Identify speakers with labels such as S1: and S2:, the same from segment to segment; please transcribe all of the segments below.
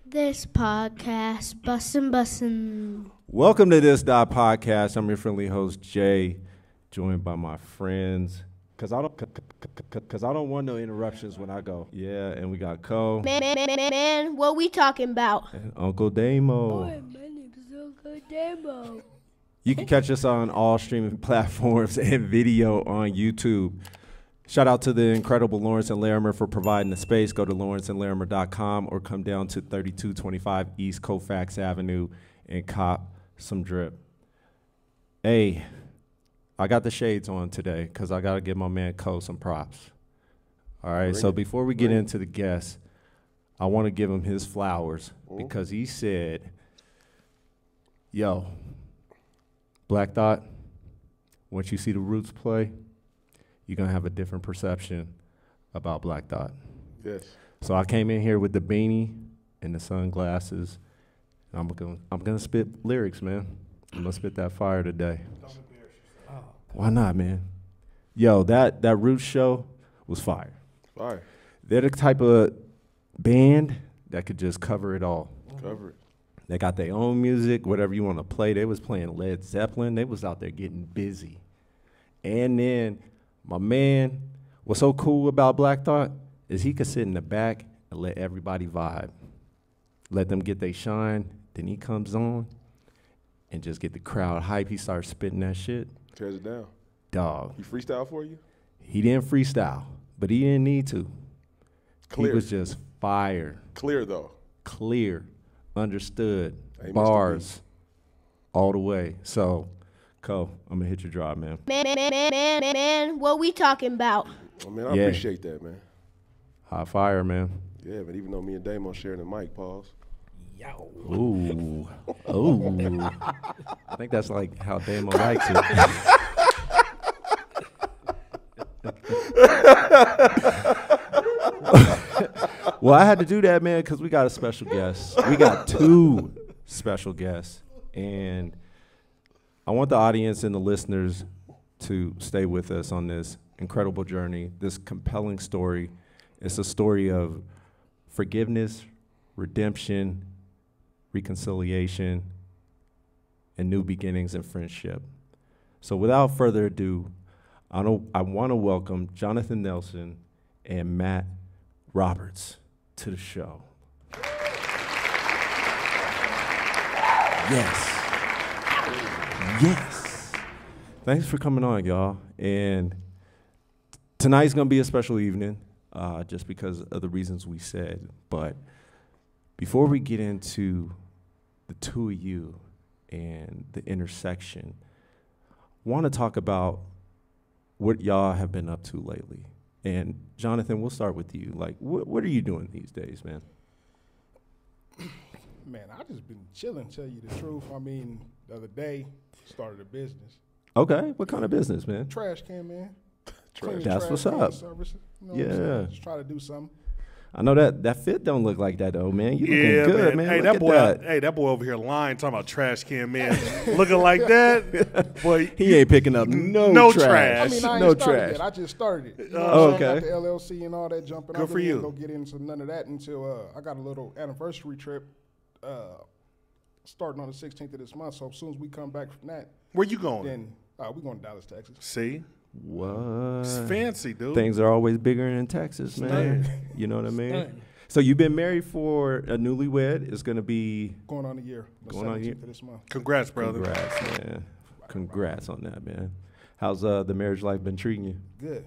S1: This podcast, bussin'.
S2: Welcome to this.podcast. I'm your friendly host, Jay, joined by my friends. Cause I don't want no interruptions when I go. Yeah, and we got Co.
S1: Man, what we talking about?
S2: And Uncle Damo.
S1: Boy, my name is Uncle Damo.
S2: You can catch us on all streaming platforms and video on YouTube. Shout out to the incredible Lawrence and Larimer for providing the space. Go to lawrenceandlarimer.com or come down to 3225 East Colfax Avenue and cop some drip. Hey, I got the shades on today because I got to give my man Co some props. All right, so before we get into the guests, I want to give him his flowers because he said, yo, Black Thought, once you see the Roots play, you're going to have a different perception about Black Thought.
S3: Yes.
S2: So I came in here with the beanie and the sunglasses. And I'm gonna spit lyrics, man. I'm going to spit that fire today. Why not, man? Yo, that Roots show was fire.
S3: Fire.
S2: They're the type of band that could just cover it all.
S3: Cover it.
S2: They got their own music, whatever you want to play. They was playing Led Zeppelin. They was out there getting busy. And then my man, what's so cool about Black Thought is he could sit in the back and let everybody vibe. Let them get their shine. Then he comes on and just get the crowd hype. He starts spitting that shit.
S3: Tears it down.
S2: Dog.
S3: He freestyle for you?
S2: He didn't freestyle, but he didn't need to.
S3: Clear.
S2: He was just fire.
S3: Clear, though.
S2: Clear. Understood.
S3: Hey, Mr.
S2: Bars. All the way. So, Co, I'm going to hit your drop, man.
S1: Man, what we talking about?
S3: Oh, man, I
S2: Yeah.
S3: appreciate that, man.
S2: Hot fire, man.
S3: Yeah, but even though me and Damo sharing the mic, pause.
S2: Ooh. Ooh. I think that's like how Damo likes it. Well, I had to do that, man, because we got a special guest. We got two special guests. And I want the audience and the listeners to stay with us on this incredible journey, this compelling story. It's a story of forgiveness, redemption, reconciliation, and new beginnings in friendship. So without further ado, I want to welcome Jonathan Nelson and Matt Roberts to the show. Yes. Yes. Thanks for coming on, y'all. And tonight's going to be a special evening, just because of the reasons we said. But before we get into the two of you and the intersection, I want to talk about what y'all have been up to lately. And Jonathan, we'll start with you. Like, what are you doing these days, man?
S4: Man, I just been chilling, tell you the truth. I mean, the other day, started a business.
S2: Okay, what kind of business, man?
S4: Trash can, man.
S3: Trash.
S2: That's what's
S4: can
S2: up.
S4: Services, you know
S2: Yeah.
S4: what I'm saying? Just try to do something.
S2: I know that fit don't look like that though, man. You looking
S5: Yeah,
S2: good, man.
S5: Hey,
S2: Look
S5: that
S2: at
S5: boy,
S2: that.
S5: hey, that boy over here lying, talking about trash can man, looking like that. Boy,
S2: He ain't picking up no trash.
S4: I mean, I ain't
S2: No
S4: started
S2: trash.
S4: yet. I just started it. You know
S2: Oh,
S4: what I'm saying?
S2: okay.
S4: I got the LLC and all that jumping.
S5: Good
S4: I
S5: for
S4: really
S5: you.
S4: ain't gonna get into none of that until I got a little anniversary trip starting on the 16th of this month. So as soon as we come back from that,
S5: where you going?
S4: then we're going to Dallas, Texas.
S5: See,
S2: What?
S5: it's fancy, dude.
S2: Things are always bigger in Texas, man. You know what I mean? So you've been married for a newlywed. It's going to be
S4: Going on a year. The
S2: Going on a
S4: 17th
S2: year.
S4: of this month.
S5: Congrats, brother.
S2: Congrats, man. Congrats on that, man. How's the marriage life been treating you?
S4: Good.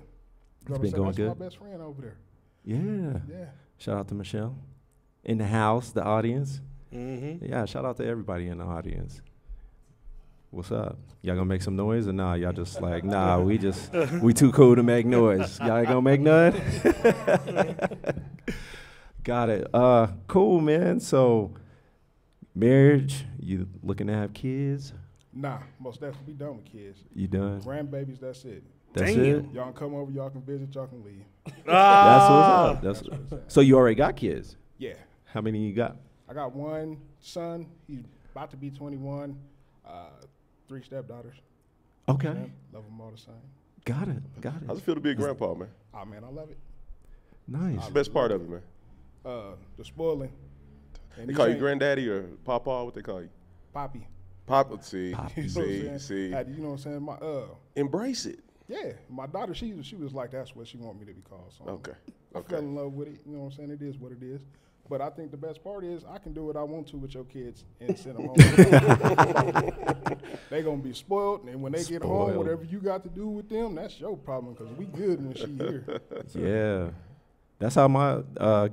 S2: It's been going
S4: that's
S2: good?
S4: my best friend over there.
S2: Yeah.
S4: Yeah.
S2: Shout out to Michelle. In the house, the audience.
S5: Mm-hmm.
S2: Yeah, shout out to everybody in the audience. What's up? Y'all gonna make some noise or nah? Y'all just like, nah, we too cool to make noise. Y'all ain't gonna make none? Got it. Cool, man. So, marriage, you looking to have kids?
S4: Nah, most definitely be done with kids.
S2: You done?
S4: Grandbabies, that's it.
S2: That's
S5: Damn.
S2: it?
S4: Y'all can come over, y'all can visit, y'all can leave.
S2: That's what's up. So you already got kids?
S4: Yeah.
S2: How many you got?
S4: I got one son. He's about to be 21. 3 stepdaughters.
S2: Okay.
S4: Love them all the same.
S2: Got it.
S3: How's it feel to be a grandpa, man?
S4: Oh, man, I love it.
S2: Nice.
S3: It's the best part of it, man.
S4: the spoiling. And
S3: They
S4: these
S3: call you
S4: ain't-
S3: granddaddy or papa? What they call you?
S4: Poppy.
S3: Papa. See,
S4: You know what I'm saying?
S3: see.
S4: You know what I'm saying?
S3: Embrace it.
S4: Yeah, my daughter, she was like, that's what she want me to be called. So
S3: Okay.
S4: I fell in love with it. You know what I'm saying? It is what it is. But I think the best part is I can do what I want to with your kids and send them home. They gonna be spoiled, and when they get home,
S2: Spoiled.
S4: whatever you got to do with them, that's your problem. Because we good when she here.
S2: Yeah. That's how my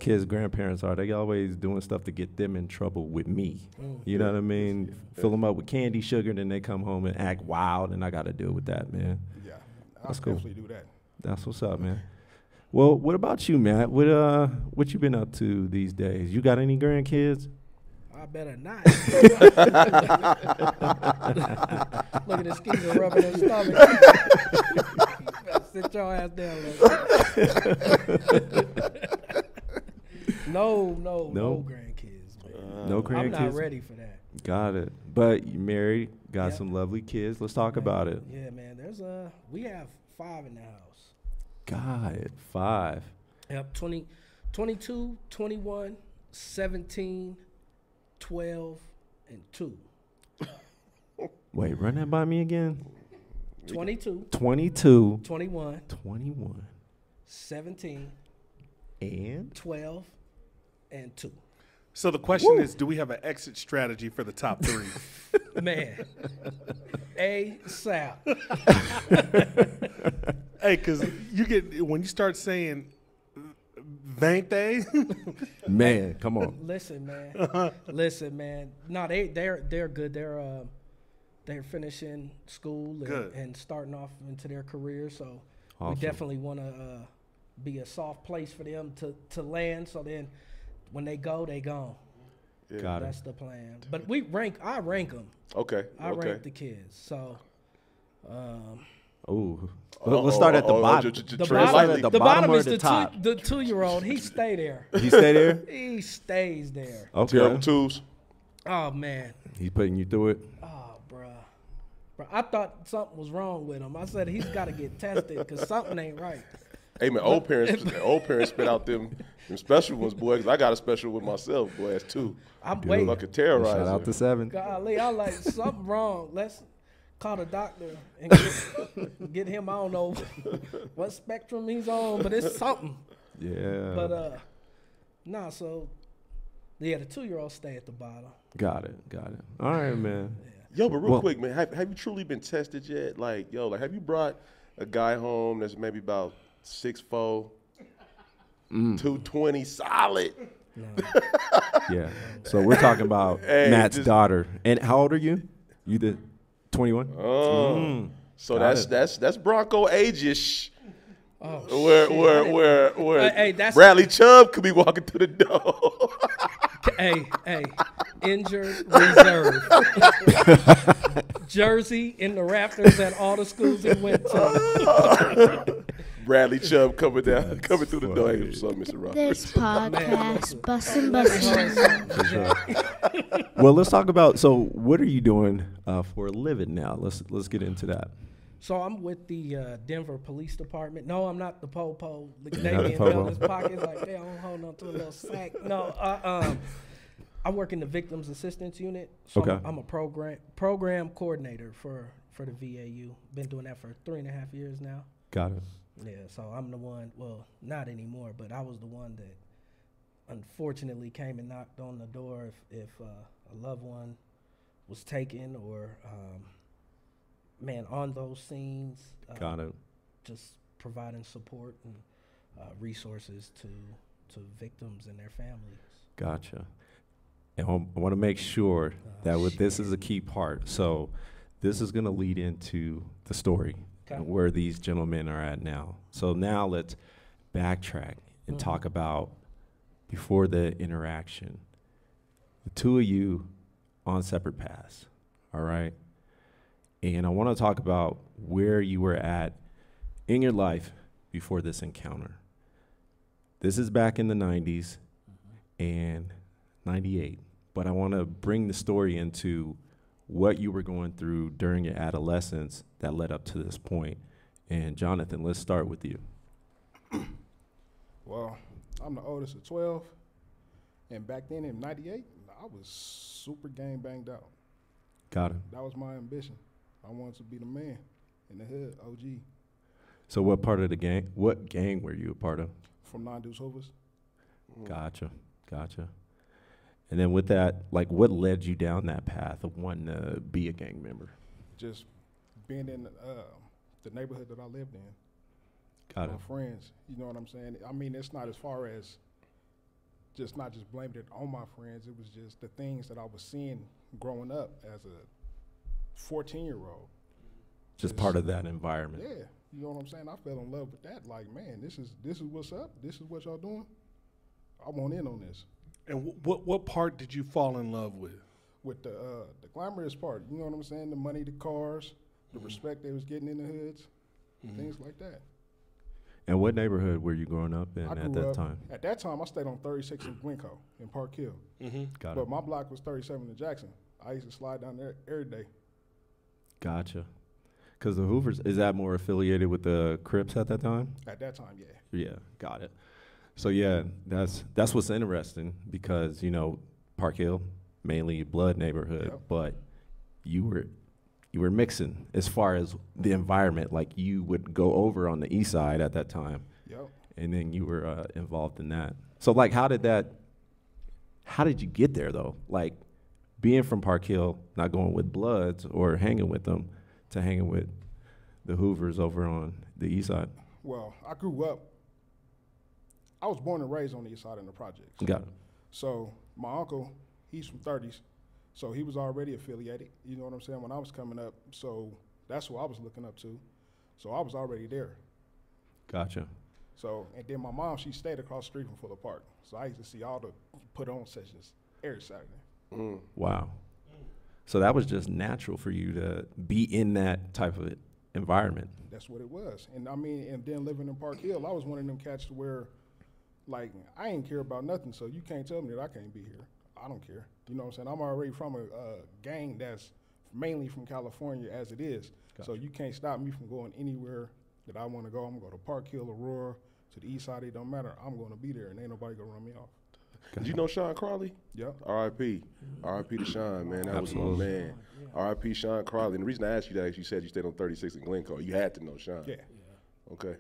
S2: kids' grandparents are. They always doing stuff to get them in trouble with me. You know what I mean? Fill them up with candy, sugar, then they come home and act wild, and I got to deal with that, man.
S4: Yeah,
S2: That's
S4: I'll
S2: cool.
S4: definitely do that.
S2: That's what's up, man. Well, what about you, Matt? What you been up to these days? You got any grandkids?
S6: I better not. Look at this skeezer rubbing his stomach. You better sit your ass down. No grandkids, man.
S2: No
S6: I'm
S2: grandkids?
S6: not ready for that.
S2: Got it. But you married, got
S6: Yep.
S2: some lovely kids. Let's talk about it.
S6: Yeah, man. We have 5 in the house.
S2: Got it. 5.
S6: Yep, 22, 21, 17, 12, and 2.
S2: Wait, run that by me again.
S6: 22,
S2: 22,
S6: 21,
S2: 21,
S6: 17,
S2: and
S6: 12, and 2.
S5: So the question is, do we have an exit strategy for the top 3?
S6: Man. ASAP.
S5: Hey, because you get when you start saying "20,"
S2: man, come on.
S6: Listen, man. No, they're good. They're finishing school
S5: Good.
S6: and starting off into their career. So
S2: Awesome.
S6: we definitely want to be a soft place for them to land. So then when they go, they gone.
S2: Got it.
S6: That's the plan. But I rank them.
S3: Okay.
S6: I
S3: okay.
S6: rank the kids. So.
S2: Ooh. Let's start at the bottom.
S6: The
S2: Tread lightly.
S6: bottom,
S2: The bottom or
S6: is
S2: the top?
S6: the 2-year-old. He stay there.
S2: He stay there?
S6: He stays there.
S3: Terrible
S2: Okay.
S3: twos.
S6: Oh man.
S2: He's putting you through it.
S6: Oh, bruh. I thought something was wrong with him. I said he's got to get tested because something ain't right.
S3: Hey man, old parents spit out them special ones, boy. 'Cause I got a special with myself, boy. That's 2.
S6: I'm
S2: Dude.
S6: waiting.
S3: Fucking terrorizer.
S2: Shout out to 7.
S6: Golly, I like something wrong. Let's call the doctor and get him. I don't know what spectrum he's on, but it's something.
S2: Yeah.
S6: But so yeah, the 2-year-old stay at the bottom.
S2: Got it. All right, man.
S3: Yo, but real
S2: Well-
S3: quick, man, have you truly been tested yet? Like, have you brought a guy home that's maybe about 6'4", 220 solid?
S2: Yeah. So we're talking about
S3: Hey,
S2: Matt's
S3: just-
S2: daughter. And how old are you? You the 21?
S3: So
S2: Got
S3: that's Bronco age-ish.
S6: Oh,
S3: Where
S6: Hey, that's-
S3: Bradley Chubb could be walking through the door.
S6: hey, injured reserve. Jersey in the Raptors at all the schools he went to.
S3: Bradley Chubb coming through the door. Hey, what's up, Mr. Roberts?
S1: This podcast, bussin'.
S2: Well, let's talk about, so what are you doing for a living now? Let's get into that.
S6: So I'm with the Denver Police Department. No, I'm not the po-po. They
S2: Not the
S6: in
S2: po-po.
S6: his pockets like they don't hold on to a little sack. No, I work in the Victims Assistance Unit. So
S2: Okay.
S6: I'm a program coordinator for the VAU. Been doing that for 3.5 years now.
S2: Got it.
S6: Yeah, so I'm the one, well, not anymore, but I was the one that unfortunately came and knocked on the door if a loved one was taken or, on those scenes.
S2: Got it.
S6: Just providing support and resources to victims and their families.
S2: Gotcha. And I want to make sure that this is a key part. So this is going to lead into the story and where these gentlemen are at now. So now let's backtrack and talk about before the interaction. The 2 of you on separate paths, all right? And I want to talk about where you were at in your life before this encounter. This is back in the 90s and 98. But I want to bring the story into what you were going through during your adolescence that led up to this point. And Jonathan, let's start with you.
S4: Well, I'm the oldest of 12. And back then in '98, I was super gang banged out.
S2: Got it.
S4: That was my ambition. I wanted to be the man in the hood, OG.
S2: So what part of the gang, what gang were you a part of?
S4: From Non-Deuce Hoovers.
S2: Gotcha. And then with that, like what led you down that path of wanting to be a gang member?
S4: Just being in the neighborhood that I lived in.
S2: Got it.
S4: My friends, you know what I'm saying? I mean, it's not as far as not just blamed it on my friends. It was just the things that I was seeing growing up as a 14-year-old.
S2: Just part of that environment.
S4: Yeah, you know what I'm saying? I fell in love with that. Like, man, this is what's up. This is what y'all doing. I want in on this.
S5: And what part did you fall in love with?
S4: With the glamorous part, you know what I'm saying? The money, the cars, the respect they was getting in the hoods, things like that.
S2: And what neighborhood were you growing up in
S4: I
S2: at
S4: grew
S2: that
S4: up,
S2: time?
S4: At that time, I stayed on 36 in Glencoe in Park Hill.
S2: Got
S4: But
S2: it.
S4: my block was 37 in Jackson. I used to slide down there every day.
S2: Gotcha. Because the Hoovers, is that more affiliated with the Crips at that time?
S4: At that time, yeah.
S2: Yeah, got it. So yeah, that's what's interesting because, you know, Park Hill, mainly Blood neighborhood,
S4: Yep.
S2: but you were mixing as far as the environment. Like you would go over on the east side at that time,
S4: Yep.
S2: and then you were involved in that. So like, how did you get there though? Like being from Park Hill, not going with Bloods or hanging with them, to hanging with the Hoovers over on the east side.
S4: Well, I grew up. I was born and raised on the east side in the projects.
S2: Got it.
S4: So my uncle, he's from 30s, so he was already affiliated. You know what I'm saying? When I was coming up, so that's who I was looking up to. So I was already there.
S2: Gotcha.
S4: So, and then my mom, she stayed across the street from Fuller Park. So I used to see all the put-on sessions every Saturday.
S2: Wow. So that was just natural for you to be in that type of environment.
S4: That's what it was. And I mean, and then living in Park Hill, I was one of them cats to where, like, I ain't care about nothing, so you can't tell me that I can't be here. I don't care. You know what I'm saying? I'm already from a gang that's mainly from California as it is.
S2: Gotcha.
S4: So you can't stop me from going anywhere that I want to go. I'm going to go to Park Hill, Aurora, to the east side. It don't matter. I'm going to be there, and ain't nobody going to run me off.
S3: Did you know Sean Crawley?
S4: Yep.
S3: R.I.P. R.I.P. to Sean, man. That
S2: Absolutely.
S3: was my man. R.I.P. Sean Crawley. And the reason I asked you that is you said you stayed on 36 in Glencoe. You had to know Sean.
S4: Yeah.
S3: Okay.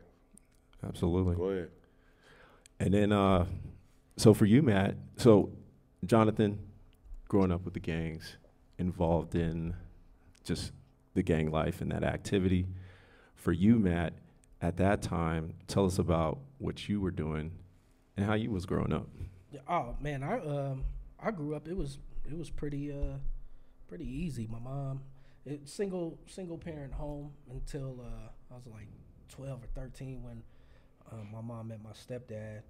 S2: Absolutely.
S3: Go ahead.
S2: And then, so for you, Matt, so Jonathan, growing up with the gangs, involved in just the gang life and that activity. For you, Matt, at that time, tell us about what you were doing and how you was growing up.
S6: Yeah, oh man, I grew up. It was pretty easy. My mom, single parent home until I was like 12 or 13 when my mom met my stepdad.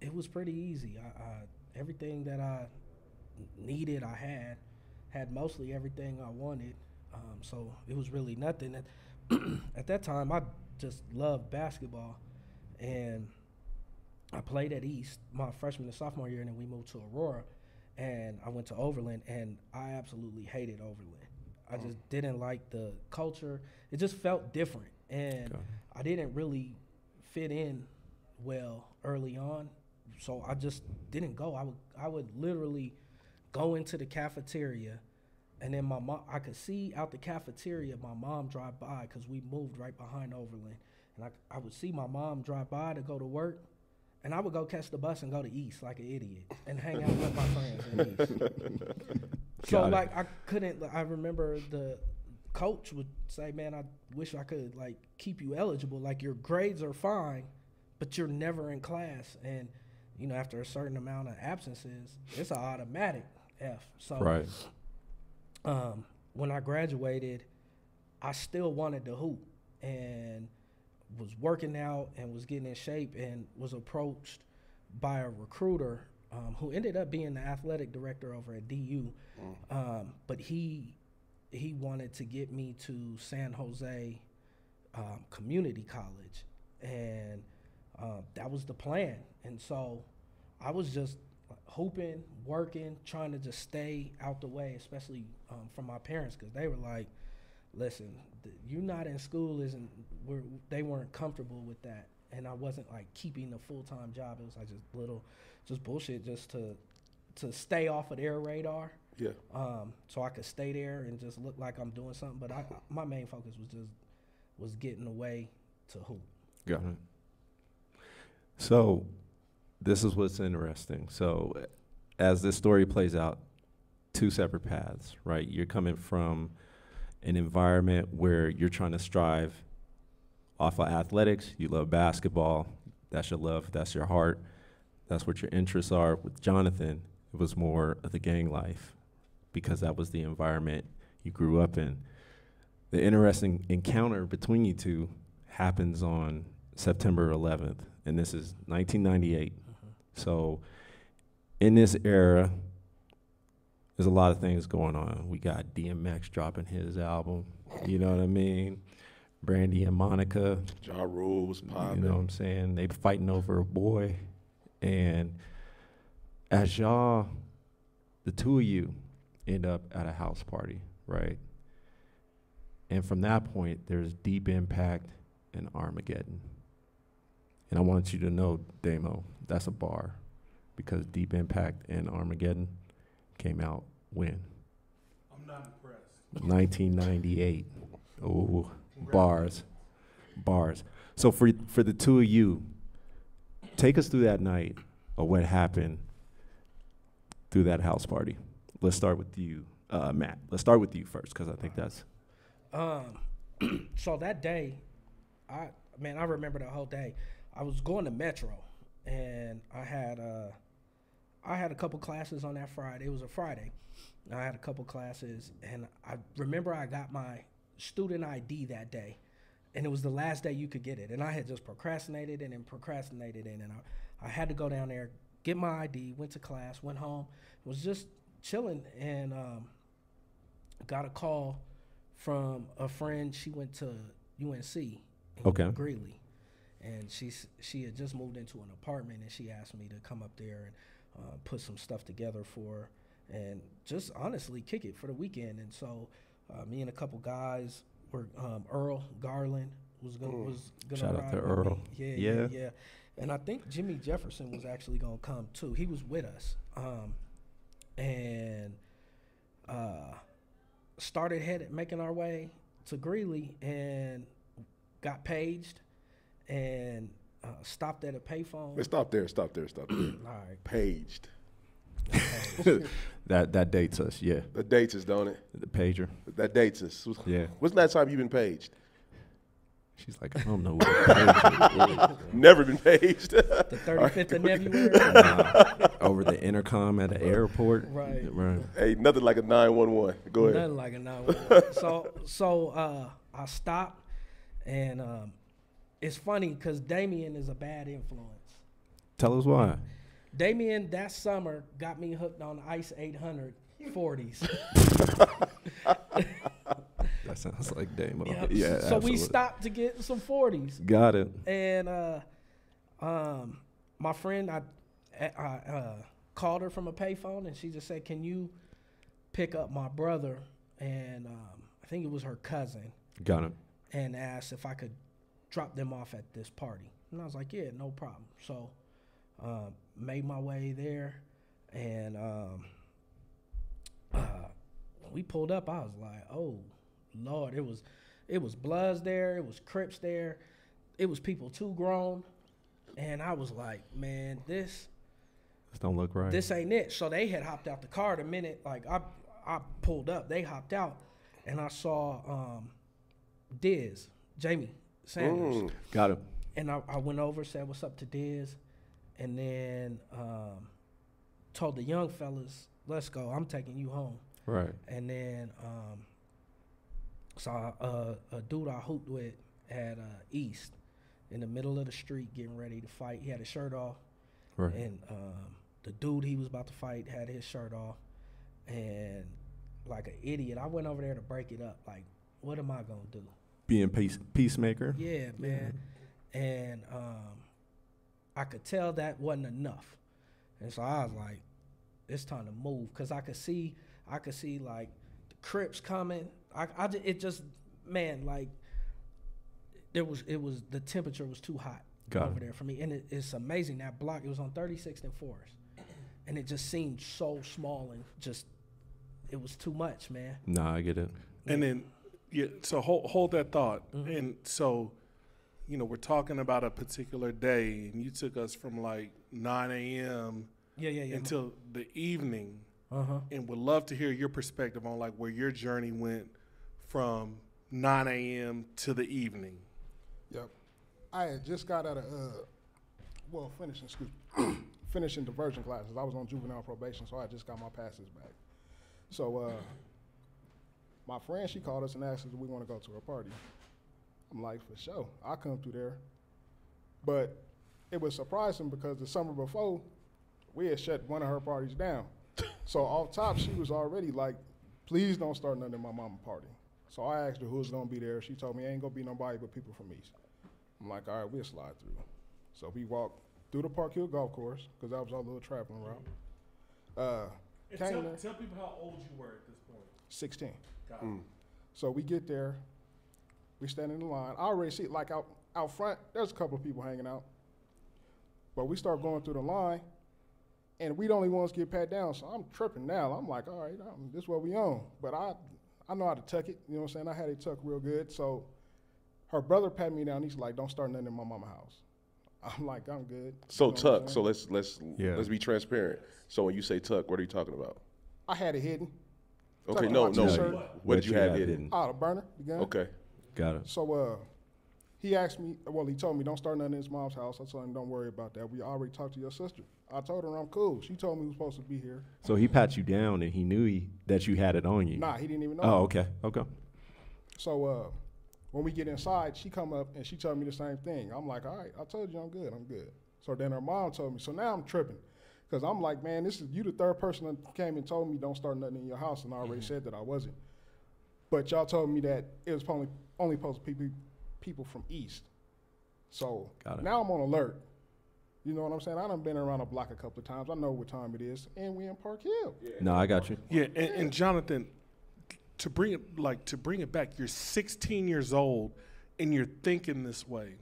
S6: It was pretty easy. I everything that I needed, I had mostly everything I wanted. So it was really nothing. At that time, I just loved basketball, and I played at East my freshman and sophomore year, and then we moved to Aurora, and I went to Overland, and I absolutely hated Overland. I just didn't like the culture. It just felt different, and I didn't really fit in well early on, so I just didn't go. I would literally go into the cafeteria, and then my mom, I could see out the cafeteria my mom drive by because we moved right behind Overland, and I would see my mom drive by to go to work. And I would go catch the bus and go to East like an idiot and hang out with my friends in East. So, like, I couldn't, I remember the coach would say, man, I wish I could, like, keep you eligible. Like, your grades are fine, but you're never in class. And, you know, after a certain amount of absences, it's an automatic F. So, when I graduated, I still wanted to hoop. And was working out and was getting in shape and was approached by a recruiter who ended up being the athletic director over at DU. But he wanted to get me to San Jose Community College. And that was the plan. And so I was just hooping, working, trying to just stay out the way, especially from my parents, because they were like, listen, you not in school they weren't comfortable with that. and I wasn't like keeping a full-time job. It was like just bullshit, just to stay off of their radar.
S3: Yeah.
S6: So I could stay there and just look like I'm doing something. But my main focus was getting away to hoop.
S2: Got it. So this is what's interesting. So as this story plays out, two separate paths, right? You're coming from an environment where you're trying to strive off of athletics. You love basketball. That's your love. That's your heart. That's what your interests are. With Jonathan, it was more of the gang life because that was the environment you grew up in. The interesting encounter between you two happens on September 11th, and this is 1998. So in this era, there's a lot of things going on. We got DMX dropping his album, you know what I mean? Brandy and Monica.
S3: Ja Rule was popping.
S2: You know what I'm saying? They fighting over a boy. And as y'all, the two of you end up at a house party, right? And from that point, there's Deep Impact and Armageddon. And I want you to know, Damo, that's a bar because Deep Impact and Armageddon came out when?
S5: I'm not impressed.
S2: 1998. Oh, bars. So for the two of you, take us through that night or what happened through that house party. Let's start with you, Matt. Let's start with you first because I think that's.
S6: So that day, I remember the whole day. I was going to Metro, and I had a couple classes on that Friday. It was a Friday. I had a couple classes, and I remember I got my student ID that day, and it was the last day you could get it. And I had just procrastinated, and I had to go down there, get my ID, went to class, went home, was just chilling, and got a call from a friend. She went to UNC in Greeley, and she had just moved into an apartment, and she asked me to come up there and put some stuff together for her and just honestly kick it for the weekend. And so me and a couple guys were Earl Garland was gonna
S2: shout out
S6: ride
S2: to
S6: with
S2: Earl.
S6: me. Yeah. And I think Jimmy Jefferson was actually gonna come too. He was with us, and started making our way to Greeley and got paged and stopped at a payphone.
S3: Hey, stop there.
S6: All right.
S3: Paged.
S2: that dates us, yeah.
S3: That dates us, don't it?
S2: The pager.
S3: That dates us.
S2: Yeah.
S3: When's the last time you've been paged?
S2: She's like, I don't know what a pager is.
S3: Never been paged.
S6: The 35th of February.
S2: Over the intercom at the airport.
S6: Right.
S3: Hey, nothing like a 911. Go ahead.
S6: Nothing like a 911. So I stopped, and it's funny because Damien is a bad influence.
S2: Tell us why.
S6: Damien that summer got me hooked on Ice 800 40s.
S2: That sounds like Damo.
S6: Yep.
S2: Yeah,
S6: so
S2: absolutely.
S6: we stopped to get some 40s.
S2: Got it.
S6: And my friend, I called her from a payphone, and she just said, "Can you pick up my brother?" And I think it was her cousin.
S2: Got it.
S6: And asked if I could drop them off at this party. And I was like, yeah, no problem. So made my way there, and when we pulled up, I was like, oh, Lord, it was Bloods there, it was Crips there, it was people too grown, and I was like, man, this
S2: don't look right.
S6: This ain't it. So they had hopped out the car the minute, like, I pulled up, they hopped out, and I saw Jamie Sanders.
S2: Got it.
S6: And I went over, said what's up to Diz, and then told the young fellas, let's go, I'm taking you home.
S2: Right.
S6: And then saw a dude I hooped with at East in the middle of the street getting ready to fight. He had his shirt off.
S2: Right.
S6: And the dude he was about to fight had his shirt off. And like an idiot, I went over there to break it up. Like, what am I going to do?
S2: Being peacemaker.
S6: Yeah, man. And I could tell that wasn't enough. And so I was like, it's time to move. Because I could see like the Crips coming. It just, man, like, the temperature was too hot.
S2: Got
S6: over
S2: it.
S6: there for me. And it's amazing, that block, it was on 36th and Forest. And it just seemed so small and just, it was too much, man.
S2: Nah, I get it.
S5: And then, so hold that thought. And so, we're talking about a particular day, and you took us from like 9 a.m. until the evening. And would love to hear your perspective on like where your journey went from 9 a.m. to the evening.
S4: Yep. I had just got out of, finishing diversion classes. I was on juvenile probation, so I just got my passes back. So my friend, she called us and asked us if we want to go to her party. I'm like, for sure, I'll come through there. But it was surprising because the summer before, we had shut one of her parties down. So off top, she was already like, please don't start nothing at my mama party. So I asked her who was gonna be there. She told me ain't gonna be nobody but people from East. I'm like, all right, we'll slide through. So we walked through the Park Hill Golf Course, because that was our little traveling route.
S5: Tell people how old you were at this point.
S4: 16.
S5: Got it.
S4: So we get there, we stand in the line. I already see, like out front, there's a couple of people hanging out. But we start going through the line, and we the only ones get pat down, so I'm tripping now. I'm like, all right, this is what we on. But I know how to tuck it, you know what I'm saying? I had it tucked real good. So her brother pat me down. He's like, don't start nothing in my mama's house. I'm like, I'm good.
S3: So
S4: You know what
S3: tuck.
S4: I'm
S3: So
S4: saying?
S3: let's be transparent. So when you say tuck, what are you talking about?
S4: I had it hidden.
S3: Okay,
S4: Tuck
S3: no.
S4: in my t-shirt.
S3: What did you have hidden?
S4: The burner, the gun.
S3: Okay.
S2: Got it.
S4: So he asked me, he told me don't start nothing in his mom's house. I told him don't worry about that. We already talked to your sister. I told her I'm cool. She told me we were supposed to be here.
S2: So he pat you down and he knew that you had it on you.
S4: Nah, he didn't even know.
S2: Oh, okay. Okay.
S4: So when we get inside, she come up and she told me the same thing. I'm like, all right, I told you I'm good. So then her mom told me. So now I'm tripping. Because I'm like, man, you the third person that came and told me don't start nothing in your house, and I already said that I wasn't. But y'all told me that it was only supposed to be people from East. So now I'm on alert. You know what I'm saying? I done been around the block a couple of times. I know what time it is, and we in Park Hill.
S3: Yeah.
S2: No, I got you.
S5: Yeah, and Jonathan, to bring it back, you're 16 years old, and you're thinking this way.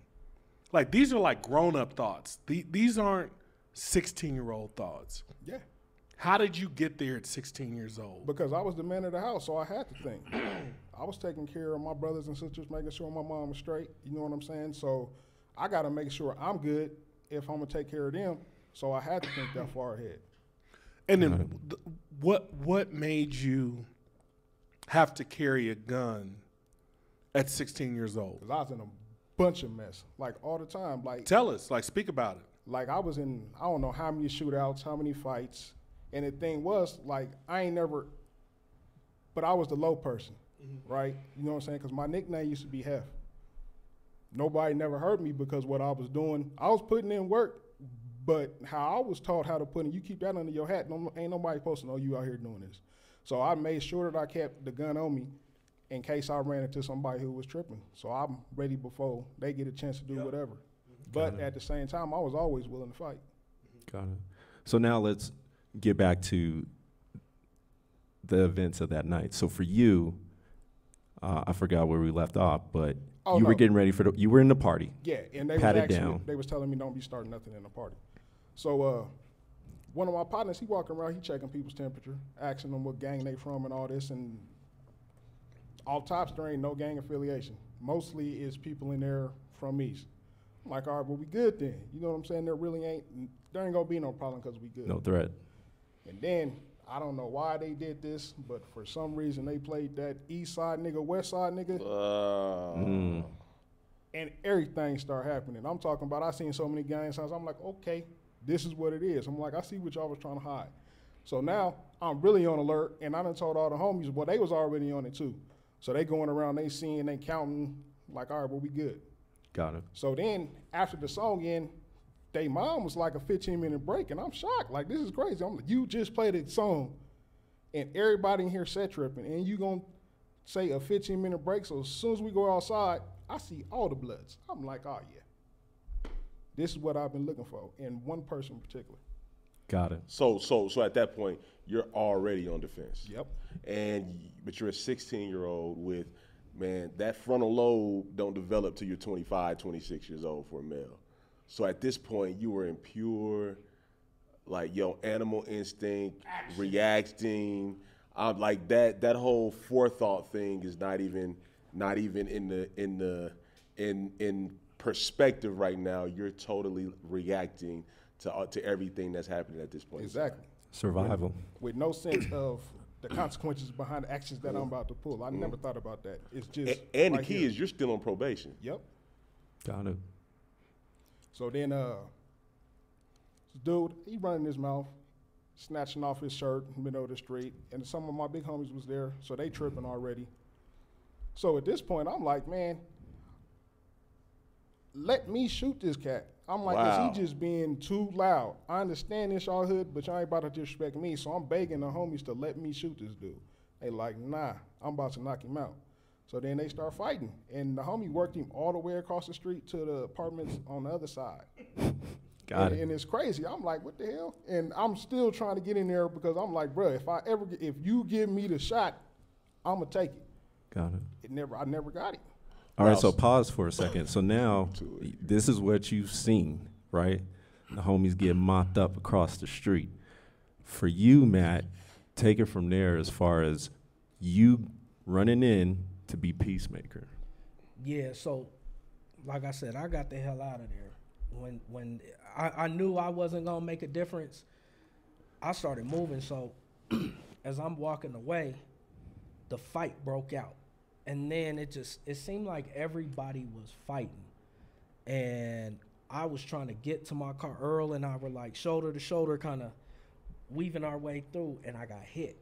S5: Like, these are like grown-up thoughts. These aren't 16-year-old thoughts.
S4: Yeah.
S5: How did you get there at 16 years old?
S4: Because I was the man of the house, so I had to think. I was taking care of my brothers and sisters, making sure my mom was straight. You know what I'm saying? So I got to make sure I'm good if I'm going to take care of them. So I had to think that far ahead.
S5: And then what made you have to carry a gun at 16 years old?
S4: Because I was in a bunch of mess, like all the time. Like,
S5: Tell us, speak about it.
S4: Like I was in, I don't know how many shootouts, how many fights. And the thing was, like, but I was the low person, right? You know what I'm saying? Because my nickname used to be Hef. Nobody never heard me because what I was doing, I was putting in work, but how I was taught how to put in, you keep that under your hat, ain't nobody supposed to know you out here doing this. So I made sure that I kept the gun on me in case I ran into somebody who was tripping. So I'm ready before they get a chance to do whatever. But at the same time, I was always willing to fight.
S2: Got it. So now let's get back to the events of that night. So for you, I forgot where we left off, but you were getting ready you were in the party.
S4: Yeah, and they was telling me don't be starting nothing in the party. So one of my partners, he walking around, he checking people's temperature, asking them what gang they from and all this, and off tops, there ain't no gang affiliation. Mostly it's people in there from East. I'm like, all right, well, we good then. You know what I'm saying? There ain't gonna be no problem because we good.
S2: No threat.
S4: And then, I don't know why they did this, but for some reason they played that East Side nigga, West Side nigga. And everything started happening. I'm talking about, I seen so many gang signs, I'm like, okay, this is what it is. I'm like, I see what y'all was trying to hide. So now, I'm really on alert, and I done told all the homies, well, they was already on it too. So they going around, they seeing, they counting, like, all right, well, we good.
S2: Got it.
S4: So then, after the song end, they mom was like a 15-minute break, and I'm shocked. Like, this is crazy. I'm like, you just played a song, and everybody in here set tripping, and you gonna say a 15-minute break, so as soon as we go outside, I see all the bloods. I'm like, oh, yeah. This is what I've been looking for, in one person in particular.
S2: Got it.
S3: So at that point, you're already on defense.
S4: Yep.
S3: But you're a 16-year-old with, man, that frontal lobe don't develop till you're 25, 26 years old for a male. So at this point, you were in pure, like, animal instinct, reacting. Like that whole forethought thing is not even in perspective right now. You're totally reacting to everything that's happening at this point.
S4: Exactly.
S2: Survival.
S4: With no sense of the consequences behind the actions that I'm about to pull. I never thought about that. It's just
S3: and
S4: right
S3: the key
S4: here.
S3: is you're still on probation.
S4: Yep.
S2: Got it.
S4: So then, this dude, he running his mouth, snatching off his shirt in the middle of the street, and some of my big homies was there, so they tripping already. So at this point, I'm like, man, let me shoot this cat. I'm like,
S3: Wow.
S4: is he just being too loud? I understand this y'all hood, but y'all ain't about to disrespect me, so I'm begging the homies to let me shoot this dude. They like, nah, I'm about to knock him out. So then they start fighting, and the homie worked him all the way across the street to the apartments on the other side.
S2: Got it.
S4: And it's crazy. I'm like, what the hell? And I'm still trying to get in there because I'm like, bro, if you give me the shot, I'm gonna take it.
S2: Got it.
S4: I never got it.
S2: All right, so pause for a second. So now, this is what you've seen, right? The homies get mopped up across the street. For you, Matt, take it from there as far as you running in to be peacemaker.
S6: Yeah, so like I said, I got the hell out of there. When I knew I wasn't gonna make a difference, I started moving. So as I'm walking away, the fight broke out. And then it seemed like everybody was fighting. And I was trying to get to my car. Earl and I were like shoulder to shoulder, kind of weaving our way through, and I got hit.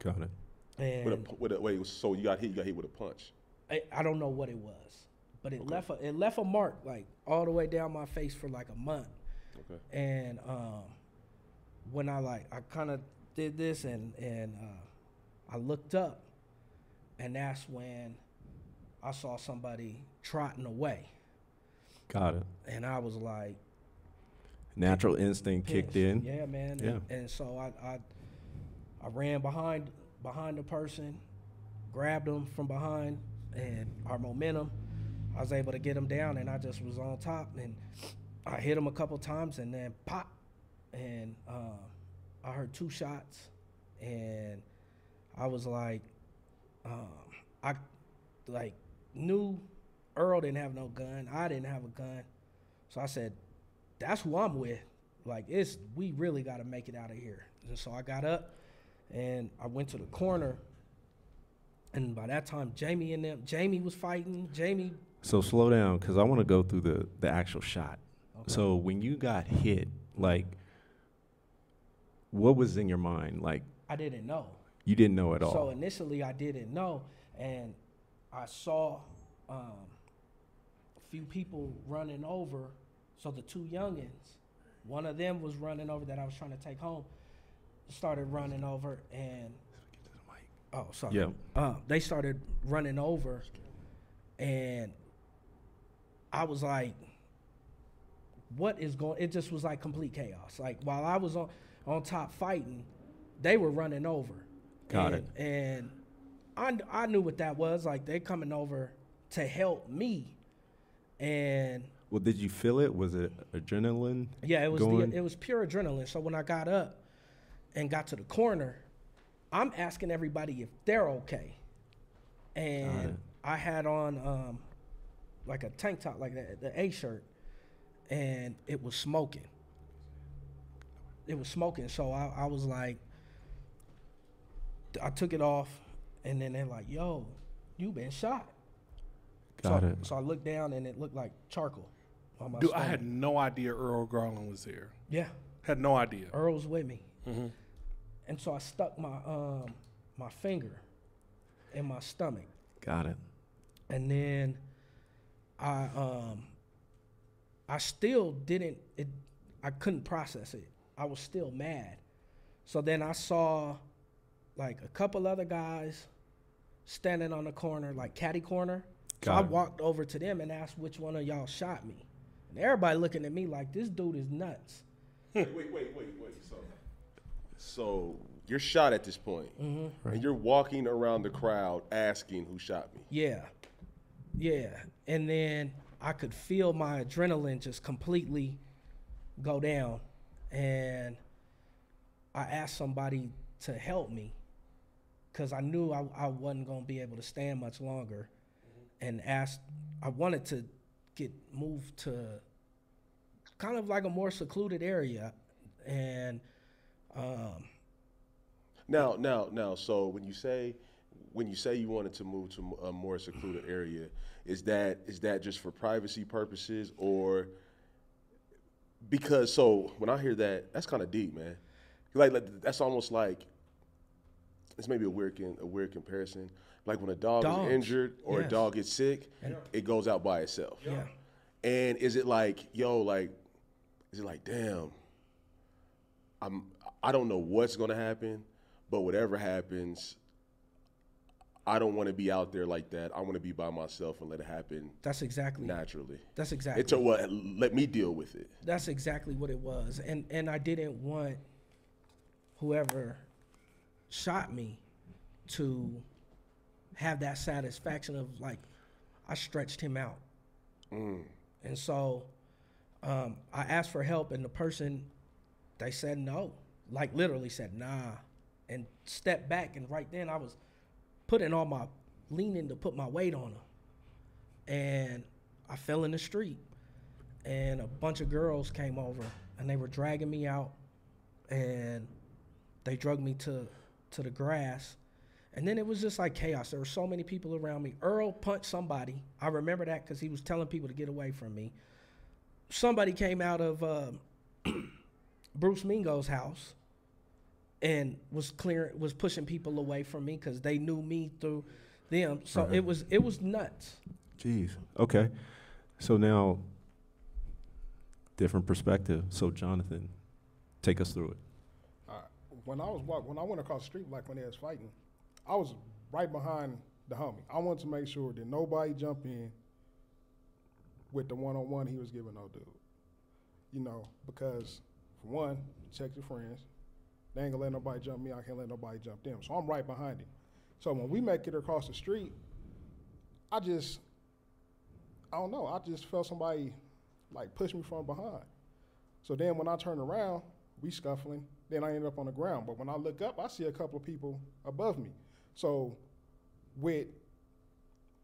S2: Got it.
S6: And
S3: So you got hit with a punch.
S6: I don't know what it was, but it left a mark like all the way down my face for like a month.
S3: Okay.
S6: And when I kind of did this and I looked up, and that's when I saw somebody trotting away.
S2: Got it.
S6: And I was like,
S2: Natural instinct
S6: pissed.
S2: kicked in.
S6: Yeah, man.
S2: Yeah.
S6: And so I ran behind the person, grabbed him from behind, and our momentum, I was able to get him down, and I just was on top, and I hit him a couple times, and then pop, and I heard 2 shots, and I was like, I knew Earl didn't have no gun, I didn't have a gun, so I said, that's who I'm with. Like, we really got to make it out of here. And so I got up, and I went to the corner, and by that time, Jamie was fighting.
S2: So slow down, because I want to go through the actual shot.
S6: Okay.
S2: So when you got hit, like, what was in your mind? Like,
S6: I didn't know.
S2: You didn't know at all.
S6: So initially, I didn't know, and I saw a few people running over. So the 2 youngins, one of them was running over that I was trying to take home, started running over, and oh, sorry.
S2: Yeah.
S6: They started running over, and I was like, what is going, it just was like complete chaos. Like, while I was on top fighting, they were running over.
S2: Got it.
S6: And I knew what that was. Like, they coming over to help me. And
S2: well, did you feel it? Was it adrenaline?
S6: yeah, it was
S2: going?
S6: it was pure adrenaline. So when I got up and got to the corner, I'm asking everybody if they're okay. And I had on like a tank top, like the A shirt, and it was smoking. So I was like, I took it off, and then they're like, yo, you been shot.
S2: Got it.
S6: So I looked down, and it looked like charcoal on my
S5: Dude,
S6: stomach.
S5: I had no idea Earl Garland was there.
S6: Yeah.
S5: Had no idea.
S6: Earl was with me.
S5: Mm-hmm.
S6: And so I stuck my finger in my stomach.
S2: Got it.
S6: And then I still didn't, I couldn't process it. I was still mad. So then I saw like a couple other guys standing on the corner, like catty corner. So I walked over to them and asked which one of y'all shot me. And everybody looking at me like, this dude is nuts.
S3: Wait. So you're shot at this point, and you're walking around the crowd asking who shot me.
S6: Yeah. And then I could feel my adrenaline just completely go down. And I asked somebody to help me because I knew I wasn't going to be able to stand much longer. And I wanted to get moved to kind of like a more secluded area. And
S3: now, so when you say you wanted to move to a more secluded area, is that just for privacy purposes, or because, so when I hear that, that's kind of deep, man. Like that's almost like, it's maybe a weird comparison. Like when a dog is injured or a dog gets sick, it goes out by itself.
S6: Yeah.
S3: And is it like, damn, I don't know what's gonna happen, but whatever happens, I don't want to be out there like that. I want to be by myself and let it happen.
S6: That's exactly
S3: naturally.
S6: That's exactly.
S3: It's let me deal with it.
S6: That's exactly what it was, and I didn't want whoever shot me to have that satisfaction of like I stretched him out. And so I asked for help, and the person, they said no, like literally said nah, and stepped back. And right then I was leaning to put my weight on him, and I fell in the street, and a bunch of girls came over, and they were dragging me out, and they drug me to the grass. And then it was just like chaos. There were so many people around me. Earl punched somebody. I remember that because he was telling people to get away from me. Somebody came out of Bruce Mingo's house and was pushing people away from me because they knew me through them. So it was nuts.
S2: Jeez. Okay. So now, different perspective. So Jonathan, take us through it.
S4: When I went across the street, like when they was fighting, I was right behind the homie. I wanted to make sure that nobody jumped in with the one-on-one he was giving no dude. You know, because for one, check your friends. They ain't gonna let nobody jump me, I can't let nobody jump them. So I'm right behind him. So when we make it across the street, I just felt somebody like push me from behind. So then when I turned around, we scuffling, then I ended up on the ground. But when I look up, I see a couple of people above me. So with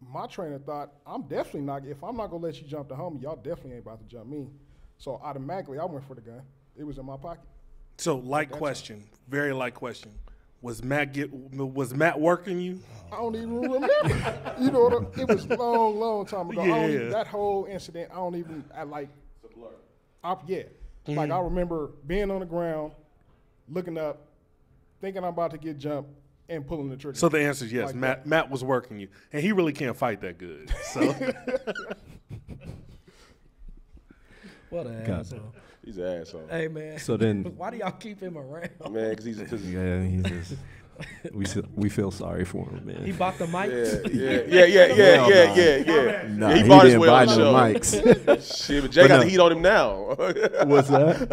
S4: my train of thought, if I'm not gonna let you jump the homie, y'all definitely ain't about to jump me. So automatically I went for the gun. It was in my pocket.
S5: So very light question. Was Matt working you?
S4: I don't even remember. You know, it was long time ago.
S5: Yeah.
S4: That whole incident, it's a blur. Like I remember being on the ground, looking up, thinking I'm about to get jumped, and pulling the trigger.
S5: So the answer is yes.
S4: Like
S5: Matt was working you, and he really can't fight that good. So
S6: What an asshole.
S3: He's an asshole.
S6: Hey man.
S2: So then,
S6: why do y'all keep him around?
S3: Man, because he's
S2: just we feel sorry for him, man.
S6: He bought the mics.
S3: Yeah.
S2: Nah,
S3: he bought his
S2: didn't
S3: way
S2: buy
S3: on the
S2: no
S3: show.
S2: mics.
S3: Shit, but Jay got the heat on him now.
S2: What's that?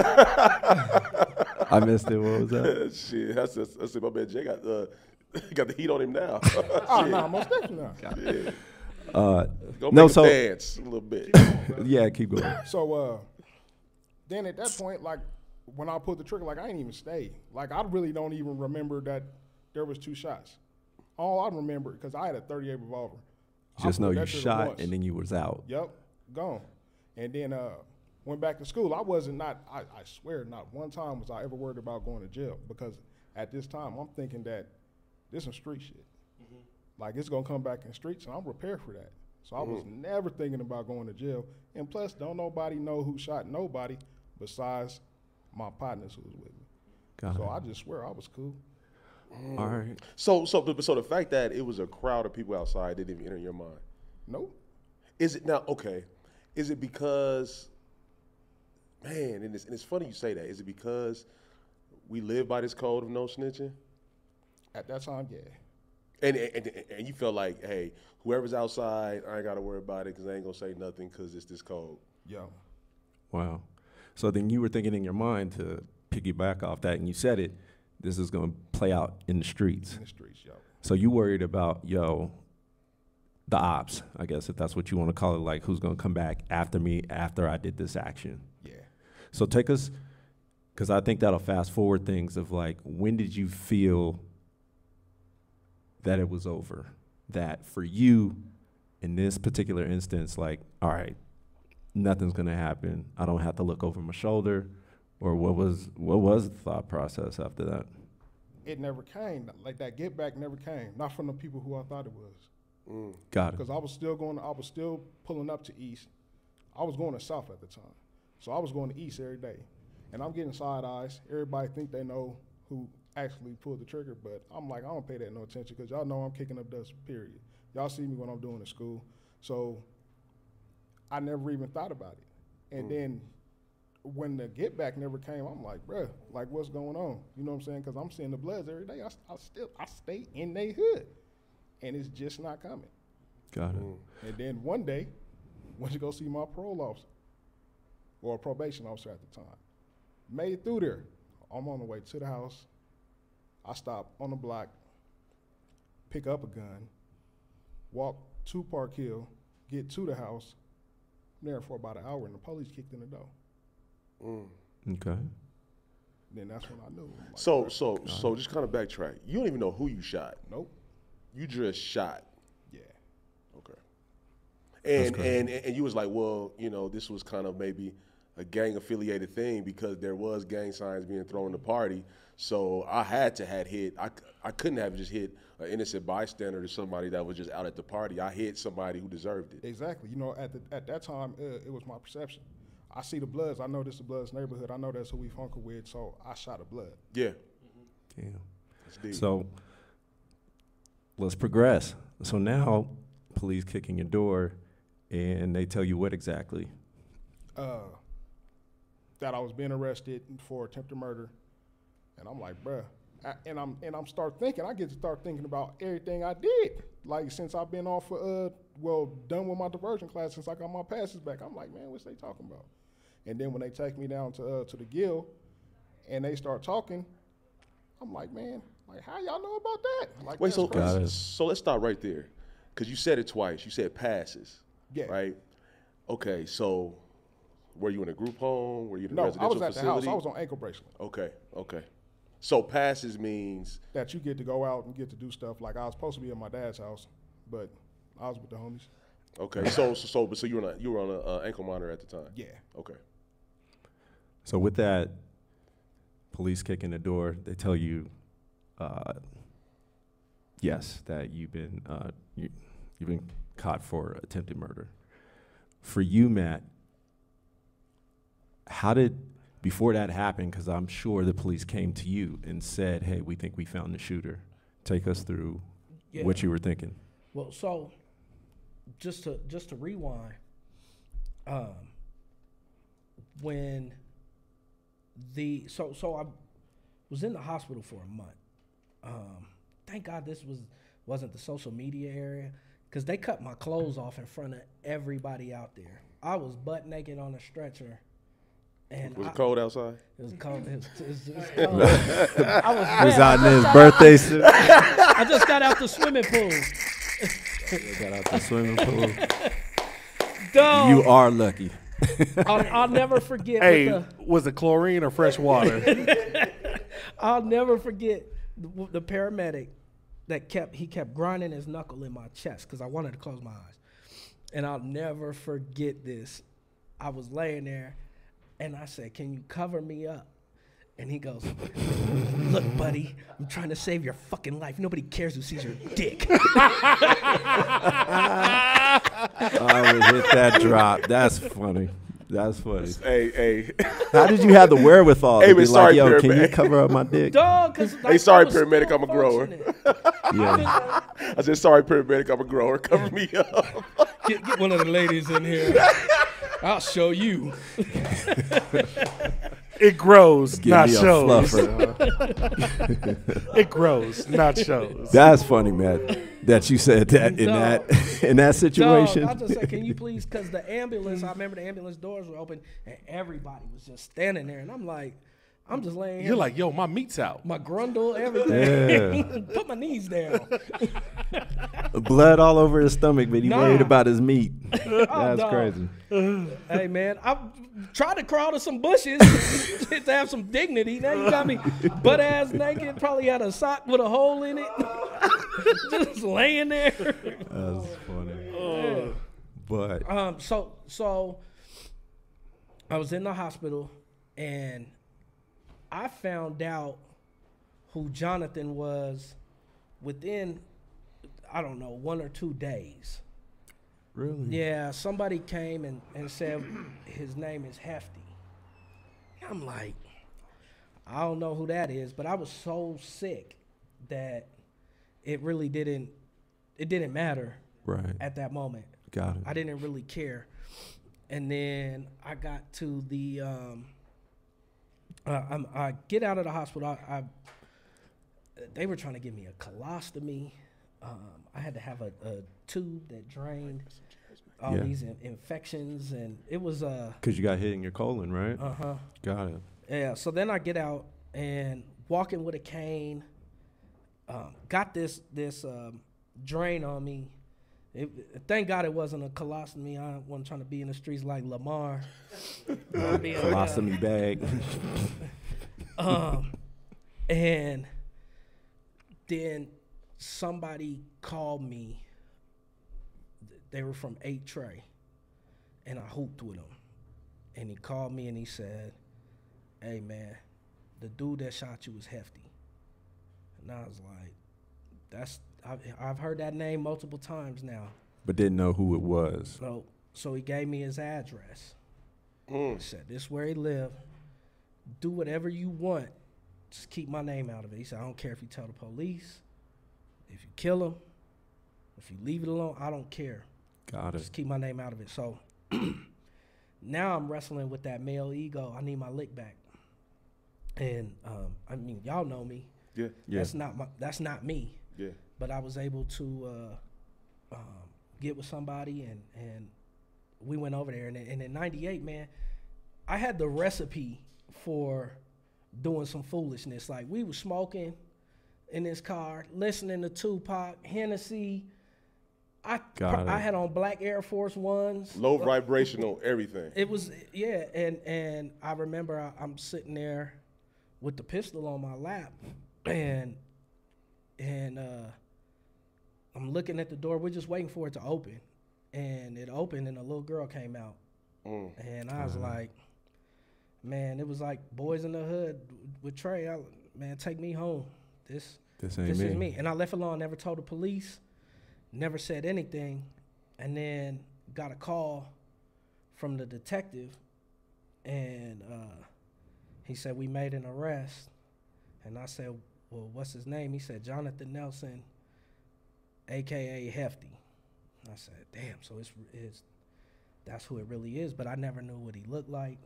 S2: I missed it. What was that?
S3: Shit, I said, my man Jay got the heat on him now.
S4: Oh, no, most definitely not.
S3: Yeah. Go
S2: No,
S3: make
S2: so-
S3: him dance a little bit.
S2: Yeah, keep going.
S4: So then at that point, like when I pulled the trigger, like I ain't even stay. Like I really don't even remember that there was 2 shots. All I remember, because I had a .38 revolver.
S2: Just
S4: I
S2: know
S4: pulled
S2: you
S4: that trigger
S2: shot
S4: once.
S2: and then you was out.
S4: Yep, gone. And then went back to school. I swear not one time was I ever worried about going to jail, because at this time I'm thinking that this is street shit. Like it's gonna come back in the streets, and I'm prepared for that. So I was never thinking about going to jail. And plus, don't nobody know who shot nobody besides my partners who was with me. So I just swear I was cool.
S2: All right.
S3: So the fact that it was a crowd of people outside didn't even enter your mind.
S4: Nope.
S3: Is it now okay? Is it because, man? And it's funny you say that. Is it because we live by this code of no snitching?
S4: At that time, yeah.
S3: And you felt like, hey, whoever's outside, I ain't got to worry about it because I ain't going to say nothing because it's this code.
S4: Yo.
S2: Wow. So then you were thinking in your mind, to piggyback off that, and you said it, this is going to play out in the streets.
S4: In the streets, yo.
S2: So you worried about, the ops, I guess, if that's what you want to call it, like who's going to come back after me after I did this action.
S4: Yeah.
S2: So take us, because I think that'll fast forward things of like, when did you feel that it was over? That for you, in this particular instance, like, all right, nothing's going to happen. I don't have to look over my shoulder. Or what was the thought process after that?
S4: It never came. Like that get back never came. Not from the people who I thought it was.
S2: Got it.
S4: Because I was still pulling up to East. I was going to South at the time. So I was going to East every day. And I'm getting side eyes. Everybody think they know who actually pulled the trigger, but I'm like, I don't pay that no attention because y'all know I'm kicking up dust, period. Y'all see me when I'm doing in school. So I never even thought about it. And then when the get back never came, I'm like, bruh, like what's going on? You know what I'm saying? Because I'm seeing the Bloods every day. I stay in they hood, and it's just not coming.
S2: Got it.
S4: And then one day, went to go see my parole officer, or probation officer at the time. Made it through there. I'm on the way to the house. I stop on the block, pick up a gun, walk to Park Hill, get to the house. I'm there for about an hour, and the police kicked in the door.
S2: Okay.
S4: Then that's when I knew. Like,
S3: So just kind of backtrack. You don't even know who you shot.
S4: Nope.
S3: You just shot.
S4: Yeah.
S3: Okay. And you was like, well, you know, this was kind of maybe a gang affiliated thing because there was gang signs being thrown in the party. So I had to have hit. I couldn't have just hit an innocent bystander or somebody that was just out at the party. I hit somebody who deserved it.
S4: Exactly. You know, at that time, it was my perception. I see the Bloods. I know this is the Bloods neighborhood. I know that's who we funky with. So I shot a Blood.
S3: Yeah.
S2: Yeah.
S3: That's deep.
S2: So let's progress. So now, police kicking your door, and they tell you what exactly?
S4: That I was being arrested for attempted murder, and I'm like, bruh. I'm start thinking. I get to start thinking about everything I did. Like since I've been off for done with my diversion class, since I got my passes back. I'm like, man, what's they talking about? And then when they take me down to the Gill, and they start talking, I'm like, man, like how y'all know about that? Like,
S3: wait, so
S2: crazy.
S3: let's stop right there, because you said it twice. You said passes.
S4: Yeah.
S3: Right. Okay. So were you in a group home? Were you in a
S4: No, I
S3: residential
S4: was at
S3: facility?
S4: the house. I was on ankle bracelet.
S3: Okay. So passes means
S4: That you get to go out and get to do stuff. Like I was supposed to be at my dad's house, but I was with the homies.
S3: okay. So you were on an ankle monitor at the time.
S4: Yeah.
S3: Okay.
S2: So with that, police kick in the door, they tell you, yes, that you've been caught for attempted murder. For you, Matt, how did, before that happened, because I'm sure the police came to you and said, hey, we think we found the shooter. Take us through what you were thinking.
S6: Well, so just to rewind, when so I was in the hospital for a month. Thank God this wasn't the social media area, because they cut my clothes off in front of everybody out there. I was butt naked on a stretcher. And
S3: Was it cold outside?
S6: It was cold. It was cold. I was
S2: He was
S6: wet.
S2: out in his birthday suit.
S6: I just got out the swimming pool.
S2: Got out the swimming pool.
S6: Dog,
S2: You are lucky.
S5: I'll
S6: never forget.
S5: Hey, was it chlorine or fresh water?
S6: I'll never forget the paramedic that kept grinding his knuckle in my chest because I wanted to close my eyes. And I'll never forget this. I was laying there, and I said, "Can you cover me up?" And he goes, "Look, buddy, I'm trying to save your fucking life. Nobody cares who sees your dick."
S2: I would hit that drop. That's funny. That's funny.
S3: Hey.
S2: How did you have the wherewithal
S3: Hey,
S2: to be
S3: but sorry,
S2: like, yo, can you
S3: paramedic.
S2: cover up my dick?
S6: Dog, because
S3: Hey, sorry, paramedic, I'm a grower.
S2: Yeah.
S3: I said, sorry, paramedic, I'm a grower. Cover me up.
S6: Get one of the ladies in here. I'll show you.
S5: It grows,
S2: Give
S5: not
S2: me a
S5: shows.
S2: fluffer.
S5: It grows, not shows.
S2: That's funny, man, that you said that in that situation.
S6: Dog, I just said, can you please, because the ambulance, I remember the ambulance doors were open and everybody was just standing there. And I'm like, I'm just laying here.
S5: You're like, yo, my meat's out.
S6: My grundle, everything.
S2: Yeah.
S6: Put my knees down.
S2: Blood all over his stomach, but he
S6: Nah.
S2: worried about his meat.
S6: Oh,
S2: That's
S6: dog.
S2: crazy.
S6: Hey, man, I tried to crawl to some bushes to have some dignity. Now you got me butt ass naked. Probably had a sock with a hole in it. Just laying there.
S2: That's funny. But
S6: So I was in the hospital, and I found out who Jonathan was within, I don't know, 1 or 2 days.
S2: really,
S6: Yeah, somebody came and said his name is Hefty. I'm like, I don't know who that is, but I was so sick that it really didn't matter
S2: right.
S6: at that moment.
S2: Got it.
S6: I didn't really care. And then I got to the, I get out of the hospital. They were trying to give me a colostomy. I had to have a tube that drained all these infections, and it was
S2: Because you got hit in your colon, right? Got it.
S6: yeah. So then I get out and walking with a cane. Got this drain on me. Thank God it wasn't a colostomy. I wasn't trying to be in the streets like Lamar.
S2: Colostomy bag.
S6: And then somebody called me. They were from 8 Trey, and I hooped with him. And he called me and he said, "Hey man, the dude that shot you was Hefty." And I was like, I've heard that name multiple times now.
S2: But didn't know who it was.
S6: So he gave me his address. He said, "This is where he lived. Do whatever you want. Just keep my name out of it." He said, "I don't care if you tell the police, if you kill him, if you leave it alone, I don't care.
S2: Got it.
S6: Just keep my name out of it." So now I'm wrestling with that male ego. I need my lick back. And I mean, y'all know me.
S3: Yeah.
S6: That's not me.
S3: Yeah.
S6: But I was able to get with somebody, and we went over there. And in '98, man, I had the recipe for doing some foolishness. Like, we were smoking in this car, listening to Tupac, Hennessy. I had on black Air Force Ones.
S3: Low vibrational, everything.
S6: It was, yeah. And I remember I'm sitting there with the pistol on my lap, and I'm looking at the door. We're just waiting for it to open. And it opened, and a little girl came out. And I was like, man, it was like Boys in the Hood with Trey. Man, take me home. This is me. And I left alone, never told the police, never said anything. And then got a call from the detective, and he said, "We made an arrest." And I said, "Well, what's his name?" He said, "Jonathan Nelson, a.k.a. Hefty." I said, "Damn, so it's that's who it really is." But I never knew what he looked like.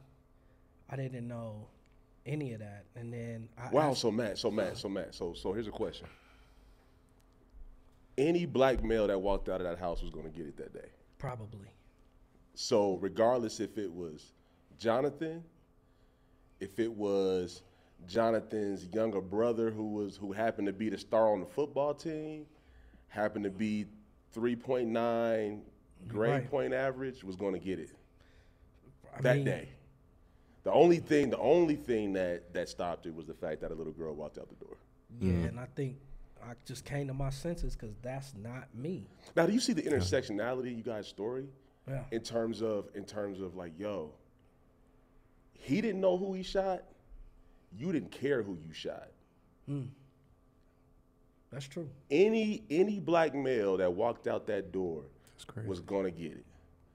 S6: I didn't know any of that. And then
S3: So here's a question. Any black male that walked out of that house was going to get it that day.
S6: Probably.
S3: So regardless if it was Jonathan, if it was Jonathan's younger brother who happened to be the star on the football team, happened to be 3.9 grade point average, was going to get it that day. The only thing that stopped it was the fact that a little girl walked out the door.
S6: Yeah, and I think I just came to my senses because that's not me.
S3: Now, do you see the intersectionality in you guys' story?
S6: Yeah.
S3: In terms of like, yo, he didn't know who he shot. You didn't care who you shot.
S6: That's true.
S3: Any black male that walked out that door was gonna get it.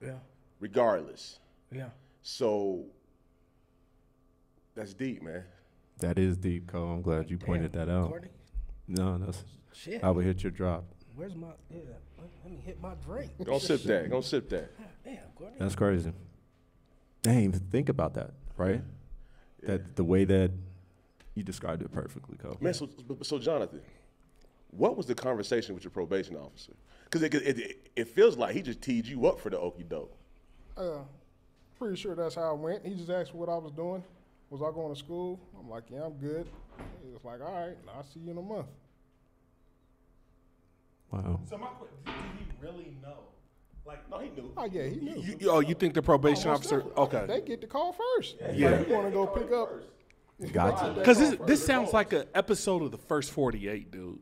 S6: Yeah.
S3: Regardless.
S6: Yeah.
S3: So that's deep, man.
S2: That is deep, Cole. I'm glad you pointed that out.
S6: Courtney?
S2: No, that's
S6: Shit.
S2: I would hit your drop.
S6: Where's my? Yeah. Let me hit my drink.
S3: Don't sip that. Don't sip that.
S6: Damn, Courtney.
S2: That's crazy. Dang, think about that, right? Yeah. That the way that you described it perfectly, Cole.
S3: Man, so Jonathan, what was the conversation with your probation officer? Because it feels like he just teed you up for the okie doke.
S4: Pretty sure that's how it went. He just asked what I was doing. Was I going to school? I'm like, yeah, I'm good. He was like, all right, I'll see you in a month.
S2: Wow.
S5: So my question, did he really know? Like,
S3: No, he knew.
S4: Oh, yeah, he knew.
S5: You think the probation
S4: Almost
S5: officer?
S4: definitely.
S5: Okay.
S4: They get the call first.
S5: Yeah.
S4: You want to go pick up.
S2: Gotcha.
S5: Because this sounds like an episode of the first 48, dude.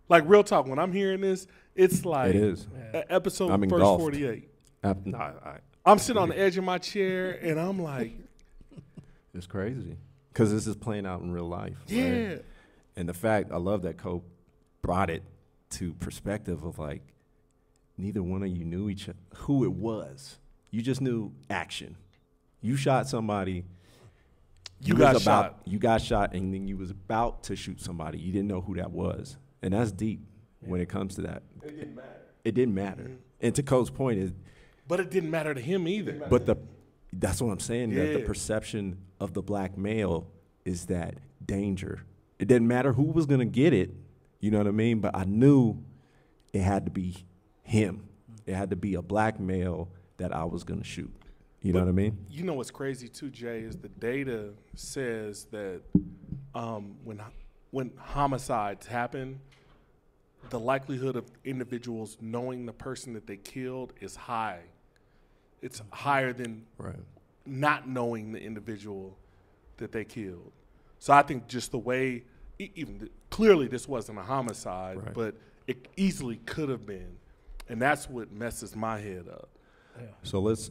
S5: Like, real talk, when I'm hearing this, it's like
S2: It is.
S5: an episode
S2: I'm
S5: of the first
S2: engulfed.
S5: 48.
S2: No,
S5: I'm sitting on the edge of my chair, and I'm like,
S2: it's crazy because this is playing out in real life.
S5: yeah.
S2: Right? And the fact, I love that Cope brought it to perspective of like, neither one of you knew who it was. You just knew action. You shot somebody.
S5: You got shot.
S2: You got shot, and then you was about to shoot somebody. You didn't know who that was, and that's deep when it comes to that.
S3: It didn't matter.
S2: It didn't matter. And to Coach's point,
S5: But it didn't matter to him either.
S2: that's what I'm saying. That the
S5: Yeah.
S2: perception of the black male is that danger. It didn't matter who was gonna get it. You know what I mean? But I knew it had to be him. It had to be a black male that I was gonna shoot. You know what I mean?
S5: You know what's crazy too, Jay, is the data says that when homicides happen, the likelihood of individuals knowing the person that they killed is high. It's higher than not knowing the individual that they killed. So I think just the way, clearly this wasn't a homicide, but it easily could have been. And that's what messes my head up.
S2: Yeah. So let's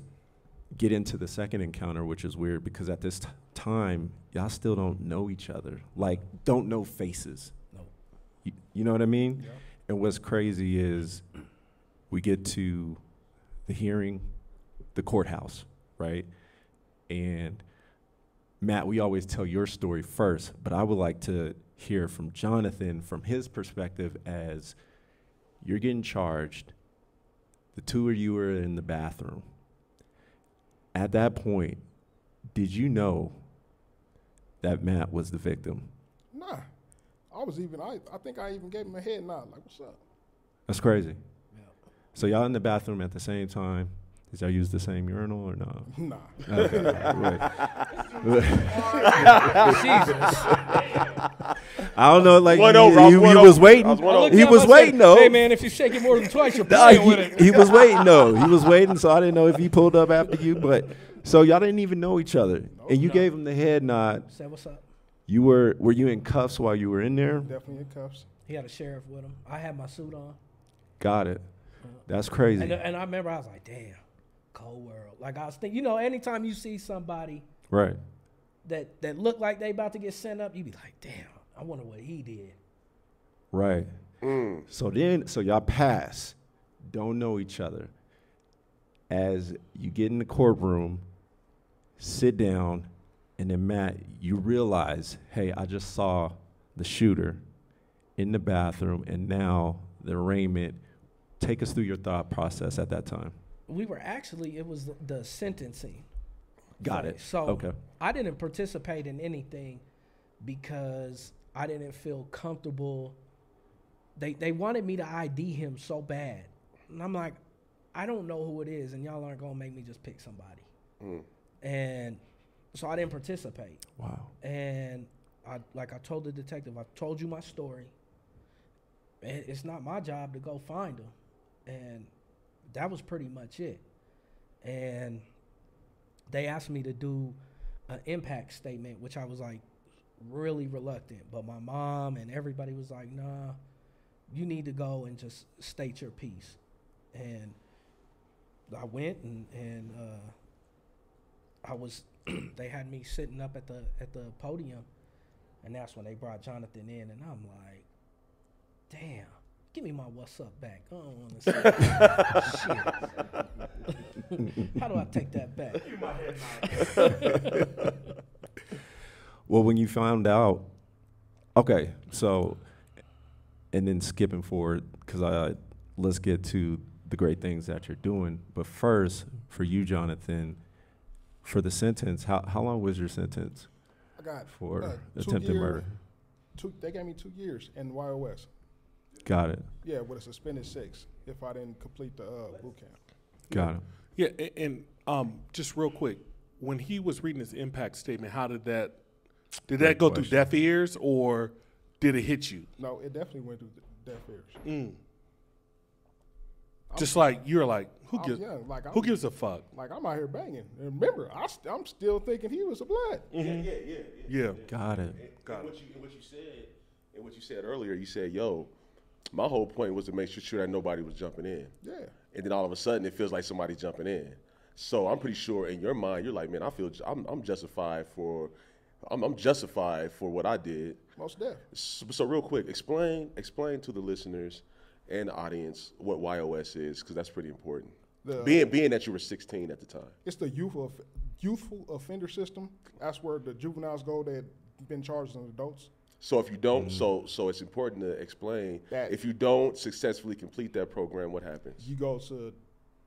S2: get into the second encounter, which is weird because at this time, y'all still don't know each other. Like, don't know faces.
S6: No.
S2: You know what I mean?
S4: Yeah.
S2: And what's crazy is we get to the hearing, the courthouse, right? And Matt, we always tell your story first, but I would like to hear from Jonathan from his perspective as you're getting charged. The two of you are in the bathroom. At that point, did you know that Matt was the victim?
S4: Nah. I think I even gave him a head nod, like, what's up?
S2: That's crazy.
S6: Yeah.
S2: So y'all in the bathroom at the same time. Did y'all use the same urinal or no?
S4: Nah.
S2: Okay. I don't know, like he was waiting. He was waiting though.
S6: Hey man, if you shake it more than twice, you're playing with it.
S2: He was waiting though. He was waiting, so I didn't know if he pulled up after you. But so y'all didn't even know each other, and you gave him the head nod.
S6: Say what's up.
S2: Were you in cuffs while you were in there?
S4: Definitely in cuffs.
S6: He had a sheriff with him. I had my suit on.
S2: Got it. That's crazy.
S6: And I remember I was like, damn, cold world. Like I was thinking, anytime you see somebody
S2: right
S6: that look like they about to get sent up, you be like, damn, I wonder what he did.
S2: Right. So y'all pass, don't know each other. As you get in the courtroom, sit down, and then Matt, you realize, hey, I just saw the shooter in the bathroom, and now the arraignment. Take us through your thought process at that time.
S6: We were actually, it was the sentencing.
S2: Got it.
S6: So
S2: okay.
S6: I didn't participate in anything because I didn't feel comfortable. They wanted me to ID him so bad. And I'm like, I don't know who it is, and y'all aren't going to make me just pick somebody. And so I didn't participate.
S2: Wow.
S6: And I told the detective, I told you my story. And it's not my job to go find him. And that was pretty much it. And they asked me to do an impact statement, which I was like really reluctant. But my mom and everybody was like, nah, you need to go and just state your piece. And I went and I was they had me sitting up at the podium, and that's when they brought Jonathan in, and I'm like, damn, give me my what's up back. I don't want to say shit. How do I take that back?
S2: Well, when you found out, okay, so, and then skipping forward, because let's get to the great things that you're doing. But first, for you, Jonathan, for the sentence, how long was your sentence?
S4: I got
S2: for attempted murder.
S4: They gave me 2 years in YOS.
S2: Got it.
S4: Yeah, with a suspended 6 if I didn't complete the boot camp.
S2: Got it.
S5: Yeah, and just real quick, when he was reading his impact statement, how did that go through deaf ears, or did it hit you?
S4: No, it definitely went through deaf ears.
S5: Just like you're like, who gives a fuck?
S4: Like, I'm out here banging. And remember, I'm still thinking he was a blood.
S5: Yeah.
S2: Got it.
S3: And what you said earlier, you said, yo, my whole point was to make sure that nobody was jumping in.
S4: Yeah.
S3: And then all of a sudden it feels like somebody's jumping in. So I'm pretty sure in your mind, you're like, man, I'm justified for what I did.
S4: Most deaf.
S3: So real quick, explain to the listeners and the audience what YOS is, because that's pretty important. Being that you were 16 at the time.
S4: It's the youthful offender system. That's where the juveniles go that have been charged as adults.
S3: So if you don't, so it's important to explain that if you don't successfully complete that program, what happens?
S4: You go to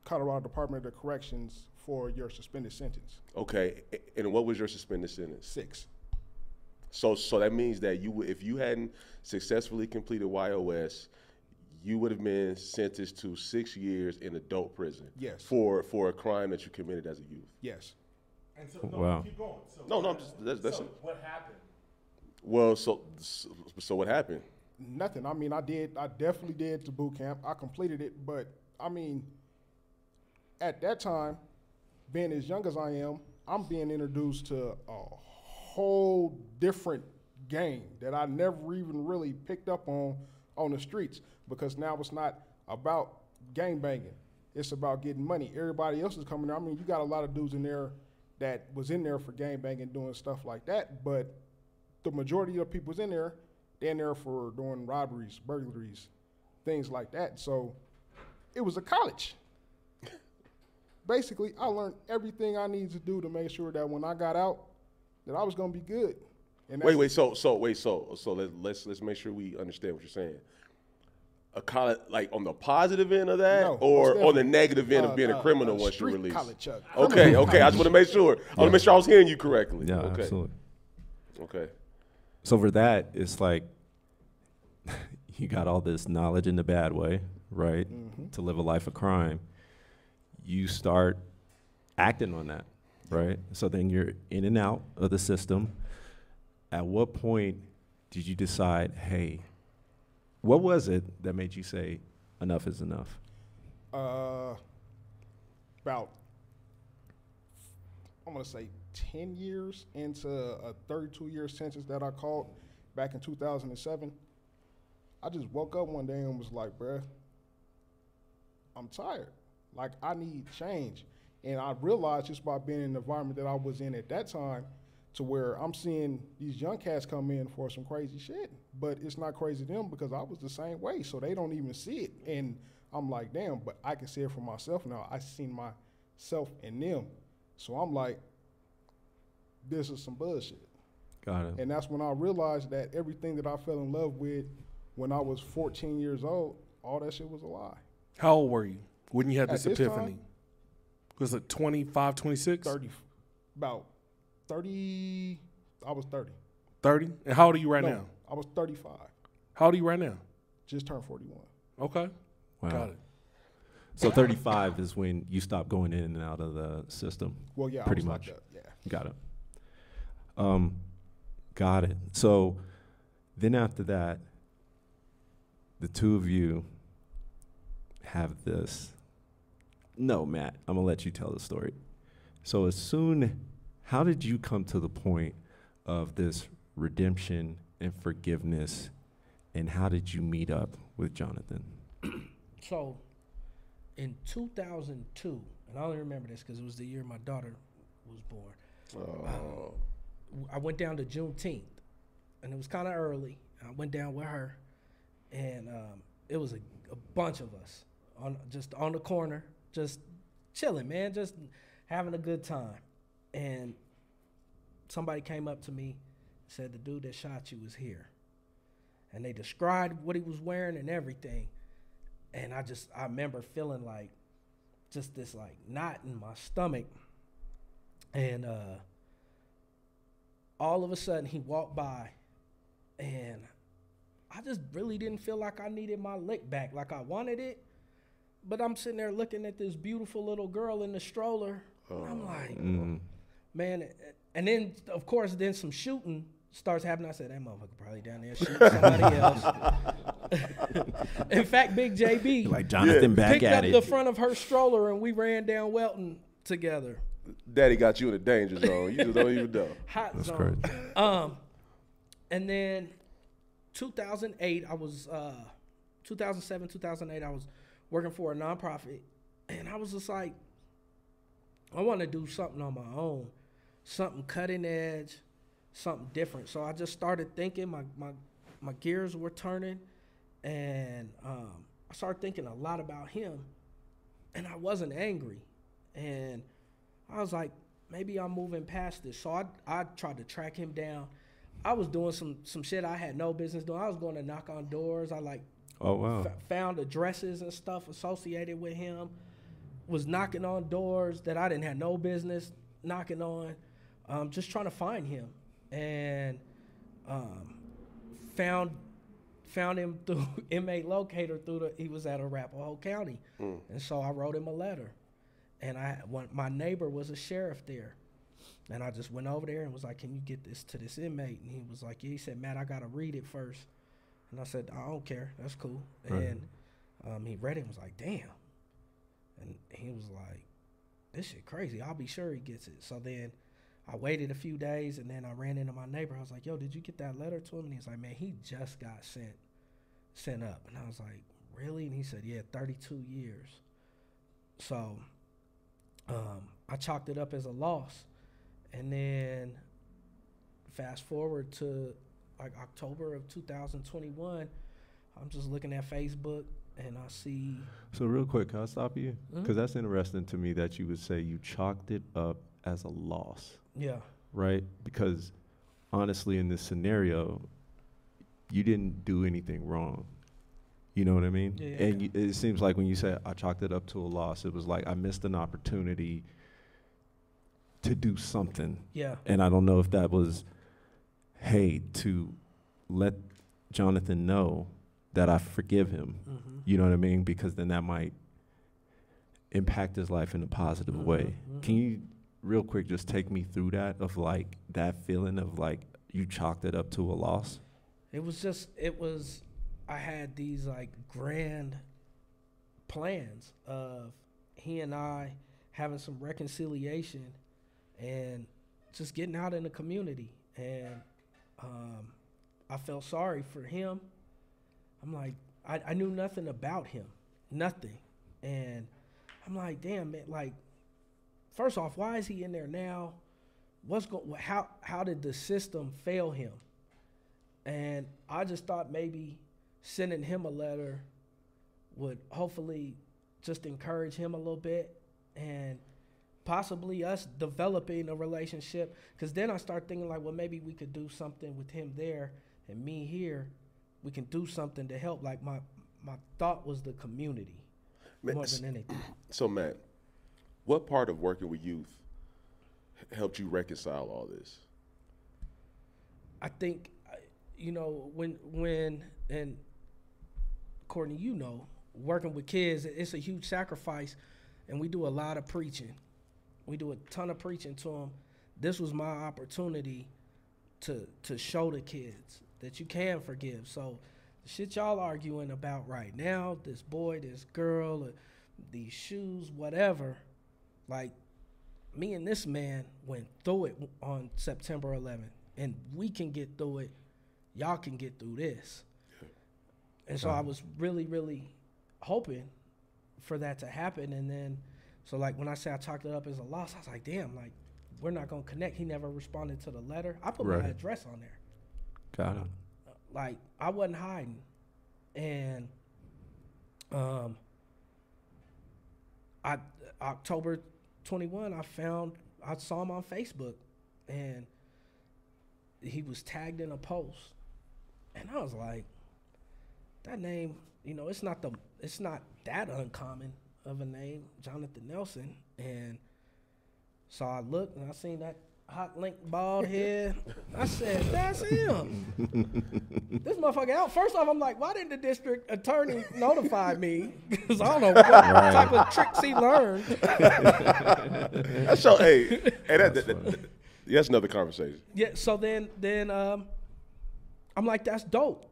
S4: Colorado Department of Corrections for your suspended sentence.
S3: Okay, and what was your suspended sentence?
S4: 6.
S3: So that means that if you hadn't successfully completed YOS, you would have been sentenced to 6 years in adult prison.
S4: Yes.
S3: For a crime that you committed as a youth.
S4: Yes.
S5: And so,
S2: Wow.
S5: Keep going. So
S3: That's it.
S5: What happened?
S3: Well, so what happened?
S4: Nothing. I mean, I definitely did the boot camp. I completed it, but I mean, at that time, being as young as I am, I'm being introduced to a whole different game that I never even really picked up on the streets, because now it's not about gang banging. It's about getting money. Everybody else is coming there. I mean, you got a lot of dudes in there that was in there for gang banging, doing stuff like that, but the majority of the people's in there, they're in there for doing robberies, burglaries, things like that. So it was a college. Basically, I learned everything I needed to do to make sure that when I got out, that I was going to be good. And
S3: So let's make sure we understand what you're saying. A college, like on the positive end of that, or on the negative end of being a criminal once you're released?
S4: College,
S3: okay. I just want to make sure. I want to make sure I was hearing you correctly.
S2: Yeah,
S3: okay.
S2: absolutely.
S3: Okay.
S2: So for that, it's like you got all this knowledge in the bad way, right? To live a life of crime. You start acting on that, right? So then you're in and out of the system. At what point did you decide, hey, what was it that made you say enough is enough?
S4: About, I'm going to say 10 years into a 32-year sentence that I caught back in 2007. I just woke up one day and was like, bruh, I'm tired. Like, I need change. And I realized just by being in the environment that I was in at that time, to where I'm seeing these young cats come in for some crazy shit, but it's not crazy to them because I was the same way, so they don't even see it. And I'm like, damn, but I can see it for myself now. I seen myself in them. So I'm like, this is some bullshit.
S2: Got it.
S4: And that's when I realized that everything that I fell in love with when I was 14 years old, all that shit was a lie.
S5: How old were you when you had this
S4: At this
S5: epiphany?
S4: time?
S5: Was it 25, 26?
S4: 30, about 30, I was 30.
S5: 30? And how old are you right now?
S4: I was 35.
S5: How old are you right now?
S4: Just turned 41.
S5: Okay.
S2: Wow.
S5: Got it.
S2: So 35 is when you stop going in and out of the system.
S4: Well, yeah,
S2: pretty
S4: I was
S2: much.
S4: Like that. Yeah.
S2: Got it. Got it. So then after that, the two of you have this. No, Matt, I'm going to let you tell the story. So how did you come to the point of this redemption and forgiveness, and how did you meet up with Jonathan?
S6: So in 2002, and I only remember this because it was the year my daughter was born. I went down to Juneteenth, and it was kind of early. I went down with her, and it was a bunch of us just on the corner, just chilling, man, just having a good time. And somebody came up to me and said, the dude that shot you is here. And they described what he was wearing and everything. And I remember feeling like just this like knot in my stomach. And all of a sudden he walked by, and I just really didn't feel like I needed my lick back like I wanted it. But I'm sitting there looking at this beautiful little girl in the stroller. And I'm like, man. And then, of course, then some shooting starts happening. I said, that motherfucker probably down there shooting somebody else. In fact, Big JB
S2: like Jonathan back
S6: picked
S2: at
S6: up
S2: it.
S6: the front of her stroller, and we ran down Welton together.
S3: Daddy got you in a danger zone. You just don't even know.
S6: Hot
S2: That's
S6: zone.
S2: crazy.
S6: And then 2008, I was 2007, 2008. I was working for a nonprofit, and I was just like, I want to do something on my own, something cutting edge, something different. So I just started thinking. My gears were turning, and I started thinking a lot about him, and I wasn't angry, and I was like, maybe I'm moving past this. So I tried to track him down. I was doing some shit I had no business doing. I was going to knock on doors. I found addresses and stuff associated with him. Was knocking on doors that I didn't have no business knocking on, just trying to find him, and found him through inmate locator he was at Arapahoe County, and so I wrote him a letter, and my neighbor was a sheriff there, and I just went over there and was like, can you get this to this inmate? And he was like, yeah. He said, Matt, I gotta read it first, and I said, I don't care, that's cool. Right. And he read it and was like, damn. And he was like, this shit crazy. I'll be sure he gets it. So then I waited a few days, and then I ran into my neighbor. I was like, yo, did you get that letter to him? And he was like, man, he just got sent up. And I was like, really? And he said, yeah, 32 years. So I chalked it up as a loss. And then fast forward to like October of 2021, I'm just looking at Facebook, and I see.
S2: So real quick, can I stop you? Because that's interesting to me that you would say you chalked it up as a loss.
S6: Yeah.
S2: Right? Because honestly, in this scenario, you didn't do anything wrong. You know what I mean?
S6: Yeah.
S2: And it seems like when you said I chalked it up to a loss, it was like I missed an opportunity to do something.
S6: Yeah.
S2: And I don't know if that was, hey, to let Jonathan know that I forgive him. Mm-hmm. You know what I mean? Because then that might impact his life in a positive way. Mm-hmm. Can you real quick just take me through that, of like that feeling of like you chalked it up to a loss? I had these like grand plans of he and I having some reconciliation and just getting out in the community. And I felt sorry for him. I'm like, I knew nothing about him, nothing. And I'm like, damn, man, like, first off, why is he in there now? How did the system fail him? And I just thought maybe sending him a letter would hopefully just encourage him a little bit, and possibly us developing a relationship. Because then I start thinking like, well, maybe we could do something with him there and me here. We can do something to help. Like my thought was the community more than anything.
S3: So Matt, what part of working with youth helped you reconcile all this?
S6: I think, when and Courtney, working with kids, it's a huge sacrifice, and we do a lot of preaching. We do a ton of preaching to them. This was my opportunity to show the kids that you can forgive. So the shit y'all arguing about right now, this boy, this girl, these shoes, whatever, like me and this man went through it on September 11th, and we can get through it. Y'all can get through this. And so I was really, really hoping for that to happen. And then, so like when I say I chalked it up as a loss, I was like, damn, like we're not going to connect. He never responded to the letter. I put my address on there.
S2: Got it.
S6: Like I wasn't hiding. And October 21, I saw him on Facebook, and he was tagged in a post. And I was like, that name, it's not that uncommon of a name, Jonathan Nelson. And so I looked and I seen that hot link bald head. I said, that's him. This motherfucker out. First off, I'm like, why didn't the district attorney notify me? Because I don't know what type of tricks he learned.
S3: That's your, hey, Hey, that's another conversation.
S6: Yeah. So then I'm like, that's dope.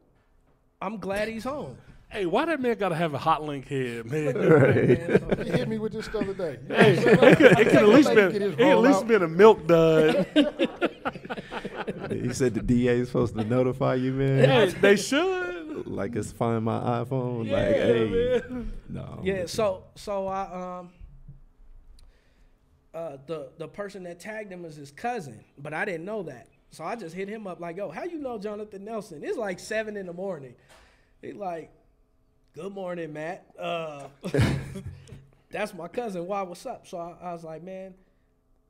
S6: I'm glad he's home.
S5: Hey, why that man gotta have a hot link head, man?
S4: He hit me with this the other day.
S5: Hey, it could at least been a milk dud.
S2: He said the DA is supposed to notify you, man.
S5: Yeah, they should.
S2: Like it's Find My iPhone.
S5: Yeah,
S2: like, hey,
S5: man.
S2: no.
S6: Yeah. So I the person that tagged him was his cousin, but I didn't know that. So I just hit him up like, yo, how you know Jonathan Nelson? It's like 7 a.m. He's like, good morning, Matt. That's my cousin. Why, what's up? So I was like, man,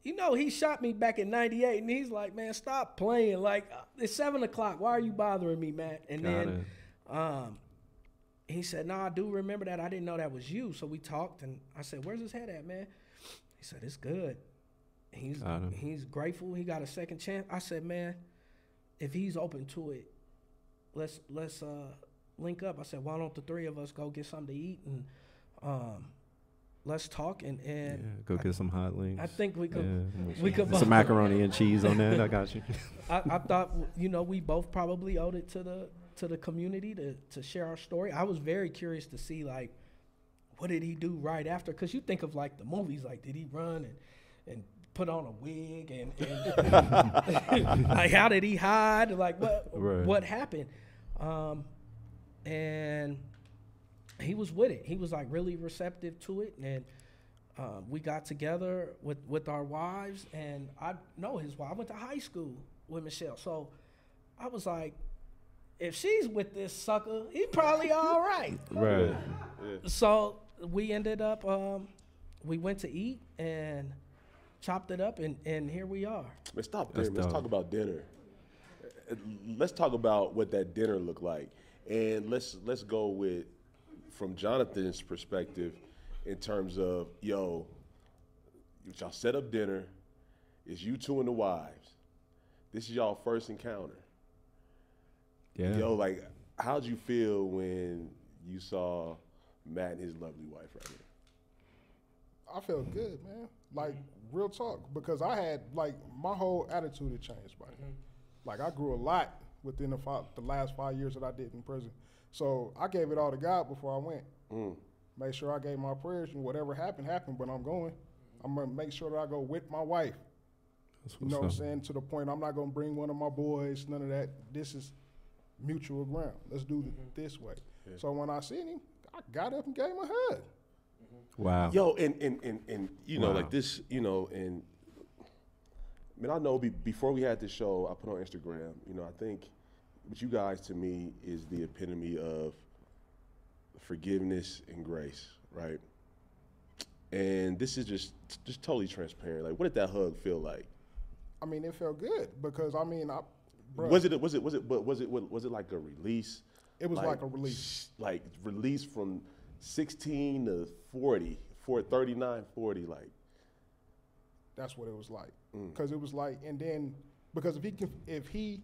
S6: you know, he shot me back in 98. And he's like, man, stop playing. Like, it's 7 o'clock. Why are you bothering me, Matt? And then he said, no, I do remember that. I didn't know that was you. So we talked, and I said, where's his head at, man? He said, it's good. He's grateful he got a second chance. I said, man, if he's open to it, let's link up. I said, why don't the three of us go get something to eat and let's talk and
S2: go get some hot links.
S6: I think we could
S2: some macaroni and cheese on that. I got you.
S6: I thought, you know, we both probably owed it to the community to share our story. I was very curious to see, like, what did he do right after? Because you think of, like, the movies, like, did he run and put on a wig and like, how did he hide? Like, what happened? And he was with it. He was, like, really receptive to it. And we got together with our wives, and I know his wife. I went to high school with Michelle. So I was like, if she's with this sucker, he probably all right.
S2: Right.
S3: Yeah.
S6: So we ended up, we went to eat and chopped it up, and here we are.
S3: Man, stop there. Let's talk about dinner. Let's talk about what that dinner looked like. And let's go with, from Jonathan's perspective, in terms of, y'all set up dinner. It's you two and the wives. This is y'all first encounter.
S2: Yeah.
S3: Yo, like, how'd you feel when you saw Matt and his lovely wife right here?
S4: I felt good, man. Like, real talk, because I had, like, my whole attitude had changed by then. Like, I grew a lot within the last 5 years that I did in prison. So I gave it all to God before I went. Make sure I gave my prayers, and whatever happened, but I'm going. I'm going to make sure that I go with my wife. You know what I'm saying? To the point, I'm not going to bring one of my boys, none of that. This is mutual ground. Let's do it this way. Yeah. So when I seen him, I got up and gave him a hug.
S2: Wow.
S3: Yo, and you know, like this, you know, and I mean, I know before we had this show, I put on Instagram, you know, I think what you guys to me is the epitome of forgiveness and grace, right? And this is just totally transparent. Like, what did that hug feel like?
S4: I mean, it felt good because I mean,
S3: was it like a release?
S4: It was like a release.
S3: Like release from 16 to 40, 39, 40, like.
S4: That's what it was like. Because it was like, and then, because if he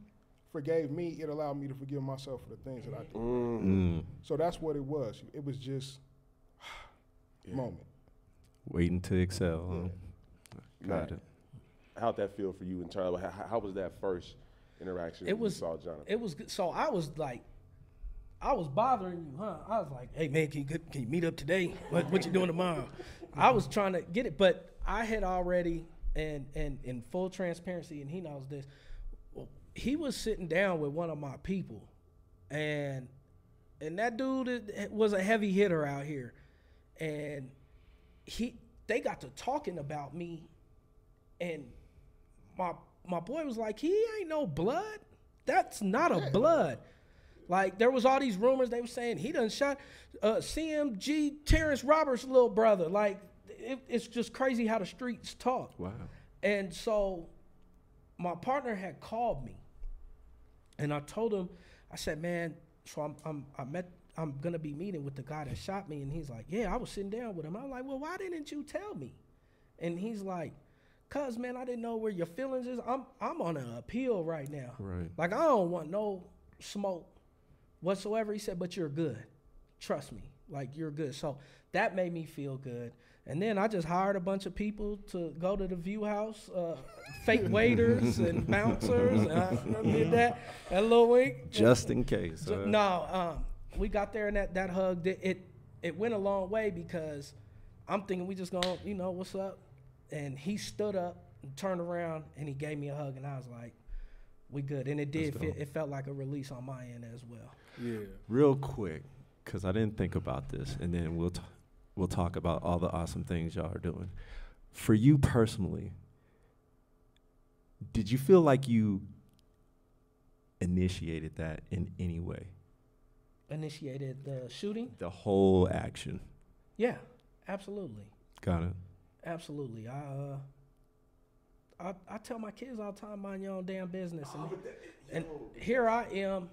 S4: forgave me, it allowed me to forgive myself for the things that I did. So that's what it was. It was just moment.
S2: Waiting to excel.
S3: Yeah. Got it. How'd that feel for you in terms of, how was that first interaction when you saw Jonathan?
S6: It was good. So I was like, I was bothering you, huh? I was like, hey, man, can you meet up today? What you doing tomorrow? I was trying to get it, but I had already, and in full transparency, and he knows this, he was sitting down with one of my people, and that dude was a heavy hitter out here, and they got to talking about me, and my boy was like, he ain't no blood. That's not a blood. Like, there was all these rumors. They were saying he done shot CMG Terrence Roberts' little brother. Like, it's just crazy how the streets talk.
S2: Wow.
S6: And so my partner had called me, and I told him, I said, man, so I'm gonna be meeting with the guy that shot me, and he's like, yeah, I was sitting down with him. I was like, well, why didn't you tell me? And he's like, cause man, I didn't know where your feelings is. I'm on an appeal right now.
S2: Right.
S6: Like, I don't want no smoke whatsoever. He said, but you're good. Trust me. Like, you're good. So that made me feel good. And then I just hired a bunch of people to go to the view house, fake waiters and bouncers. And I did that little wink.
S2: Just in case.
S6: We got there and that hug, it went a long way because I'm thinking we just gonna, what's up? And he stood up and turned around and he gave me a hug and I was like, we good. And it did it felt like a release on my end as well.
S5: Yeah.
S2: Real quick, because I didn't think about this, and then we'll talk about all the awesome things y'all are doing. For you personally, did you feel like you initiated that in any way?
S6: Initiated the shooting?
S2: The whole action.
S6: Yeah, absolutely.
S2: Got it.
S6: Absolutely. I tell my kids all the time, mind your own damn business. And here I am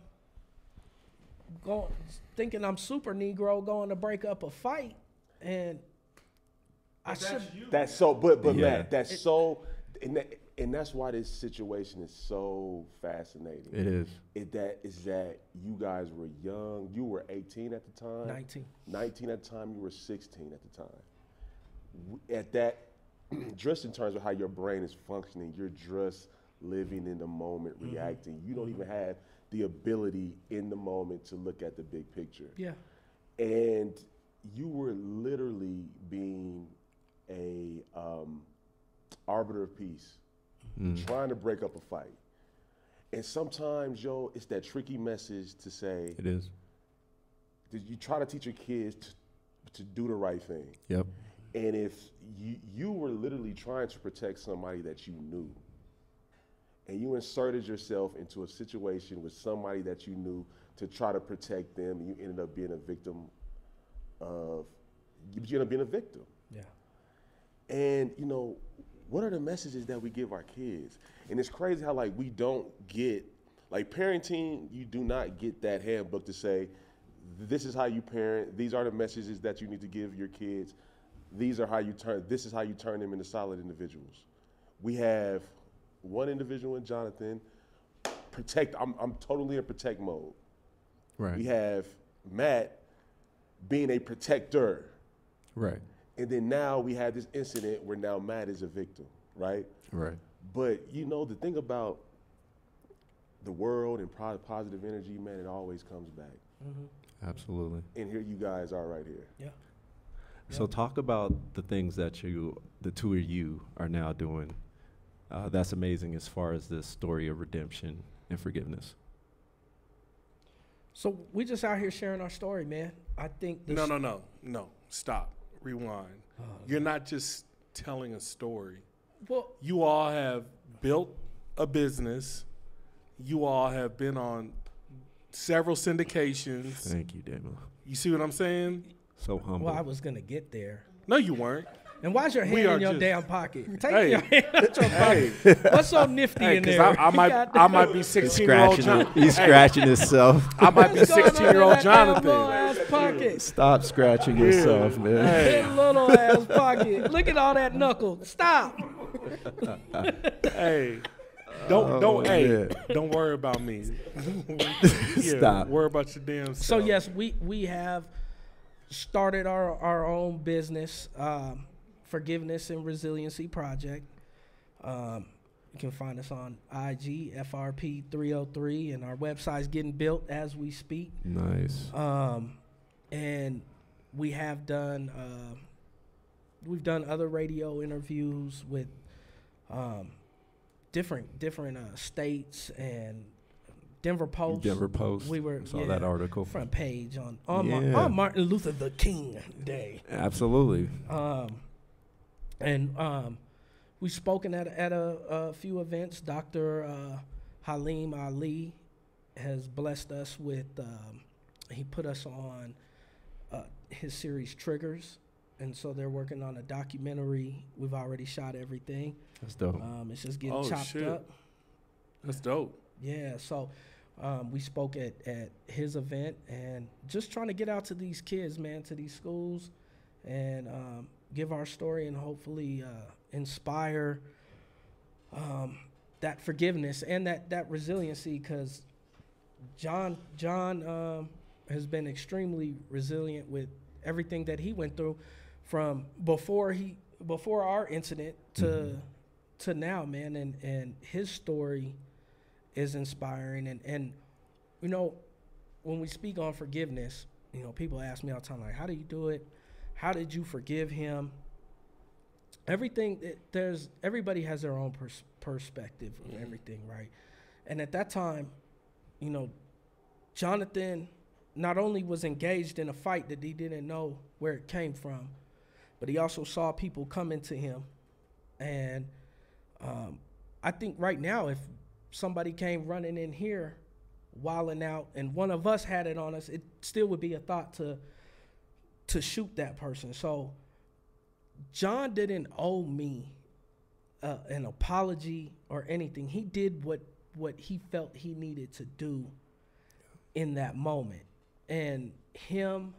S6: thinking I'm super Negro going to break up a fight. And I should.
S3: That's so, but
S2: Yeah.
S3: Matt, that's so, and that's why this situation is so fascinating.
S2: It is.
S3: Is that you guys were young. You were 18 at the time.
S6: 19.
S3: 19 at the time. You were 16 at the time. At that, just in terms of how your brain is functioning, you're just living in the moment, reacting. You don't even have the ability in the moment to look at the big picture.
S6: Yeah.
S3: And you were literally being a arbiter of peace, trying to break up a fight. And sometimes, it's that tricky message to say.
S2: It is.
S3: You try to teach your kids to do the right thing.
S2: Yep.
S3: And if you were literally trying to protect somebody that you knew, and you inserted yourself into a situation with somebody that you knew to try to protect them, and you ended up being a victim. Yeah. And what are the messages that we give our kids? And it's crazy how we don't get parenting. You do not get that handbook to say, this is how you parent. These are the messages that you need to give your kids. This is how you turn them into solid individuals. We have one individual in Jonathan. I'm totally in protect mode.
S2: Right.
S3: We have Matt being a protector.
S2: Right.
S3: And then now we have this incident where now Matt is a victim, right?
S2: Right.
S3: But the thing about the world and positive energy, man, it always comes back.
S6: Mm-hmm.
S2: Absolutely.
S3: And here you guys are right here.
S6: Yeah.
S2: So talk about the things that the two of you are now doing. That's amazing as far as this story of redemption and forgiveness.
S6: So we just out here sharing our story, man. I think
S5: No. Stop. Rewind. You're not just telling a story.
S6: Well,
S5: you all have built a business. You all have been on several syndications.
S2: Thank you, Damo.
S5: You see what I'm saying?
S2: So humble.
S6: Well, I was going to get there.
S5: No, you weren't.
S6: And why's your hand in your damn pocket? Take your hand out your pocket. What's so nifty in there?
S5: I might be 16-year-old Jonathan.
S2: He's scratching himself.
S5: I might be 16-year-old Jonathan.
S6: Pocket.
S2: Stop scratching yourself, man.
S6: That little ass pocket. Look at all that knuckle. Stop.
S5: Hey. Don't worry about me.
S2: Stop.
S5: Worry about your damn self.
S6: So yes, we have started our own business, Forgiveness and Resiliency Project. You can find us on IG, FRP 303, and our website's getting built as we speak.
S2: Nice.
S6: And we have done we've done other radio interviews with different states and Denver Post. We were
S2: saw that article.
S6: Front page on Martin Luther the King Day.
S2: Absolutely.
S6: And we've spoken at a few events. Dr. Halim Ali has blessed us with. He put us on his series Triggers, and so they're working on a documentary. We've already shot everything.
S2: That's dope.
S6: It's just getting chopped up.
S5: That's dope.
S6: Yeah, so we spoke at his event and just trying to get out to these kids, man, to these schools, and give our story and hopefully inspire that forgiveness and that resiliency, because John has been extremely resilient with everything that he went through from before our incident to now, man, and his story is inspiring. And you know, when we speak on forgiveness, you know, people ask me all the time, like, how do you do it? How did you forgive him? Everybody has their own perspective of everything, right? And at that time, you know, Jonathan not only was engaged in a fight that he didn't know where it came from, but he also saw people coming to him. And I think right now, if somebody came running in here, wilding out, and one of us had it on us, it still would be a thought to shoot that person. So John didn't owe me an apology or anything. He did what he felt he needed to do in that moment. And him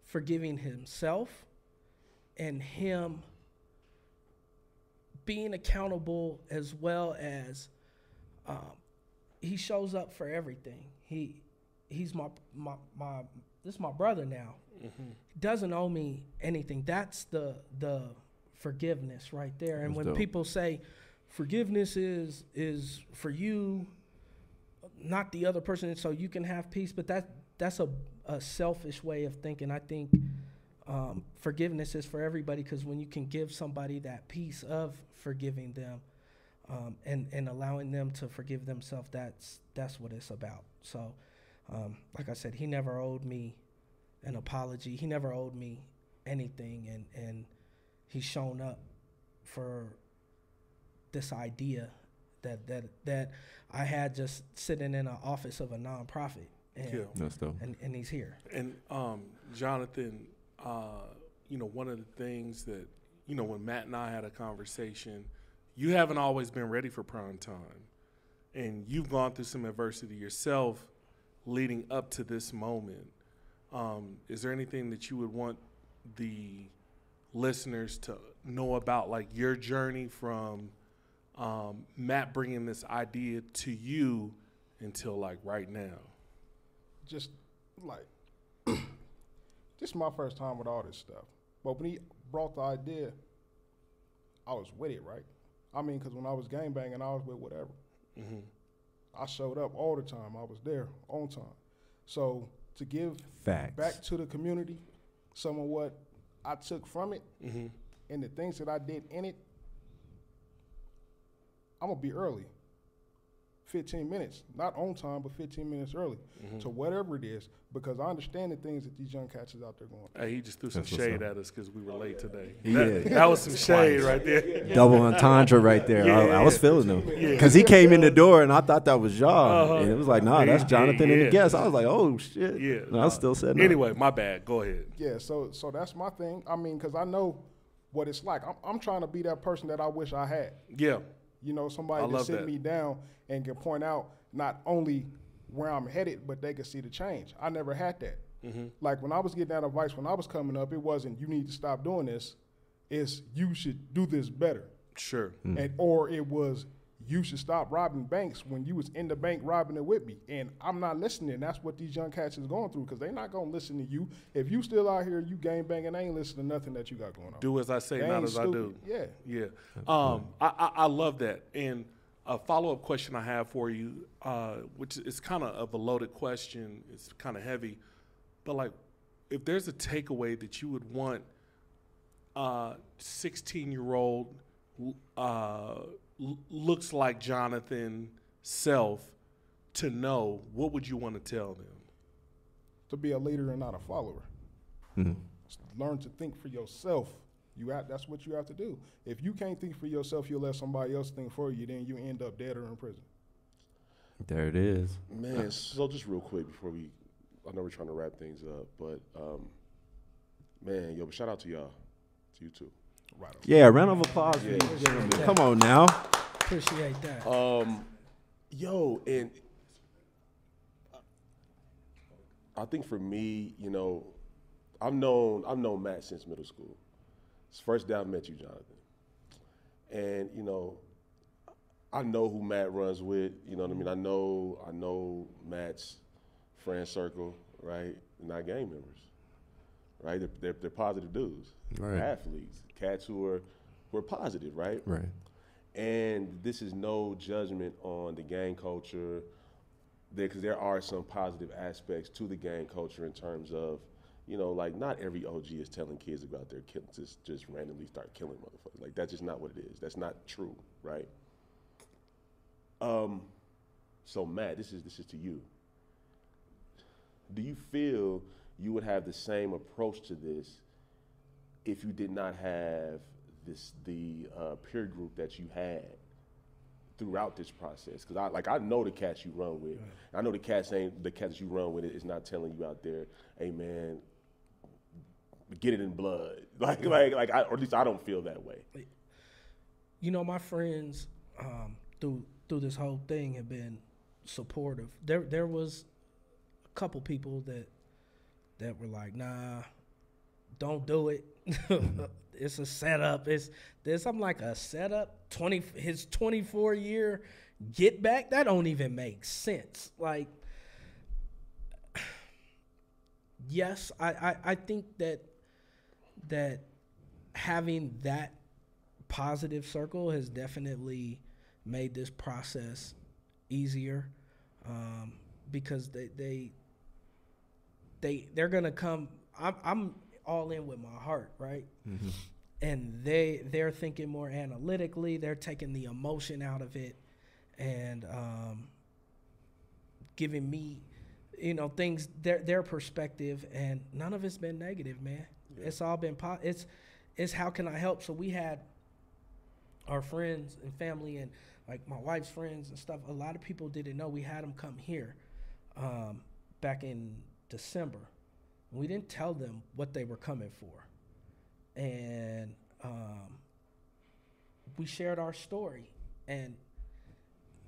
S6: forgiving himself and him being accountable, as well as he shows up for everything. He's this is my brother now. Mm-hmm. He doesn't owe me anything. That's the forgiveness right there. And when people say forgiveness is for you, not the other person, so you can have peace, but that's a selfish way of thinking. I think forgiveness is for everybody, because when you can give somebody that peace of forgiving them and allowing them to forgive themselves, that's what it's about. So like I said, he never owed me an apology. He never owed me anything, and he's shown up for this idea that I had just sitting in an office of a nonprofit. And,
S2: that's dope.
S6: And he's here.
S5: And Jonathan, you know, one of the things that, you know, when Matt and I had a conversation, you haven't always been ready for prime time, and you've gone through some adversity yourself leading up to this moment. Is there anything that you would want the listeners to know about, like, your journey from Matt bringing this idea to you until, like, right now?
S4: Just like, this is my first time with all this stuff. But when he brought the idea, I was with it, right? I mean, because when I was gangbanging, I was with whatever. Mm-hmm. I showed up all the time. I was there on time. So to give back to the community some of what I took from it, mm-hmm. and the things that I did in it, I'm going to be early. 15 minutes, not on time, but 15 minutes early, mm-hmm. to whatever it is, because I understand the things that these young cats is out there going through.
S5: Hey, he just threw some shade at us because we were late today.
S2: Yeah.
S5: That was some shade right there.
S2: Double entendre right there. I was feeling him. Because he came in the door, and I thought that was y'all. And it was like, nah, that's Jonathan and the guest. I was like, oh, shit. Yeah. No, I still said no.
S5: Anyway, my bad. Go ahead.
S4: Yeah, so that's my thing. I mean, because I know what it's like. I'm trying to be that person that I wish I had.
S5: Yeah.
S4: You know, somebody to sit me down and can point out not only where I'm headed, but they can see the change. I never had that. Mm-hmm. Like, when I was getting that advice when I was coming up, it wasn't, you need to stop doing this. It's, you should do this better.
S5: Sure.
S4: And or it was, you should stop robbing banks when you was in the bank robbing it with me. And I'm not listening. That's what these young cats is going through, because they're not going to listen to you. If you still out here, you gang banging, they ain't listening to nothing that you got going on.
S5: Do as I say, not as I do.
S4: Yeah.
S5: Yeah. I love that. And a follow-up question I have for you, which is kind of a loaded question. It's kind of heavy. But, like, if there's a takeaway that you would want 16-year-old looks like Jonathan self to know, what would you want to tell them?
S4: To be a leader and not a follower. Mm-hmm. Learn to think for yourself. That's what you have to do. If you can't think for yourself, you'll let somebody else think for you, then you end up dead or in prison.
S2: There it is.
S3: Man, so just real quick before I know we're trying to wrap things up, but man, yo, shout out to y'all, to you too.
S2: Right. Yeah, round of applause. Yeah. Come on now.
S6: Appreciate that.
S3: Yo, and I think for me, you know, I've known Matt since middle school. It's the first day I met you, Jonathan. And, you know, I know who Matt runs with, you know what I mean? I know Matt's friend circle, right? Not gang members. right? They're positive dudes,
S2: Right.
S3: athletes, cats who are positive, right?
S2: Right.
S3: And this is no judgment on the gang culture, because there are some positive aspects to the gang culture in terms of, you know, like not every OG is telling kids to go out there just randomly start killing motherfuckers. Like that's just not what it is. That's not true, right? So Matt, this is to you. Do you feel you would have the same approach to this if you did not have the peer group that you had throughout this process? Because I know the cats you run with. I know the cats you run with is not telling you out there, hey man, get it in blood. Or at least I don't feel that way.
S6: You know, my friends through this whole thing have been supportive. There was a couple people that were like, nah, don't do it. It's a setup. There's something like a setup. His 24-year get back, that don't even make sense. Like, yes, I think that having that positive circle has definitely made this process easier, because they're gonna come. I'm all in with my heart, right? Mm-hmm. And they're thinking more analytically. They're taking the emotion out of it, and giving me, you know, things their perspective. And none of it's been negative, man. Yeah. It's all been it's how can I help? So we had our friends and family and like my wife's friends and stuff. A lot of people didn't know we had them come here back in December. We didn't tell them what they were coming for. And we shared our story. And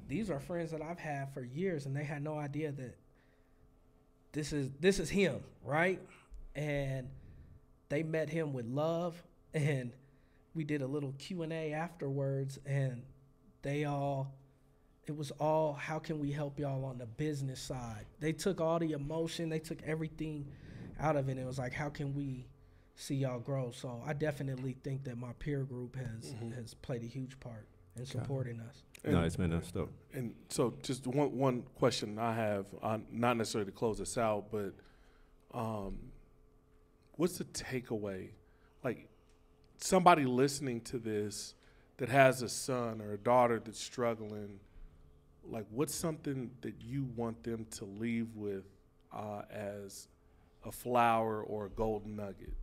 S6: these are friends that I've had for years, and they had no idea that this is him, right? And they met him with love, and we did a little Q&A afterwards, and it was all, how can we help y'all on the business side? They took all the emotion, they took everything out of it, and it was like, how can we see y'all grow? So I definitely think that my peer group has played a huge part in supporting us.
S2: No, it's been us though.
S5: And so just one question I have, not necessarily to close this out, but what's the takeaway? Like, somebody listening to this that has a son or a daughter that's struggling, like, what's something that you want them to leave with as a flower or a golden nugget?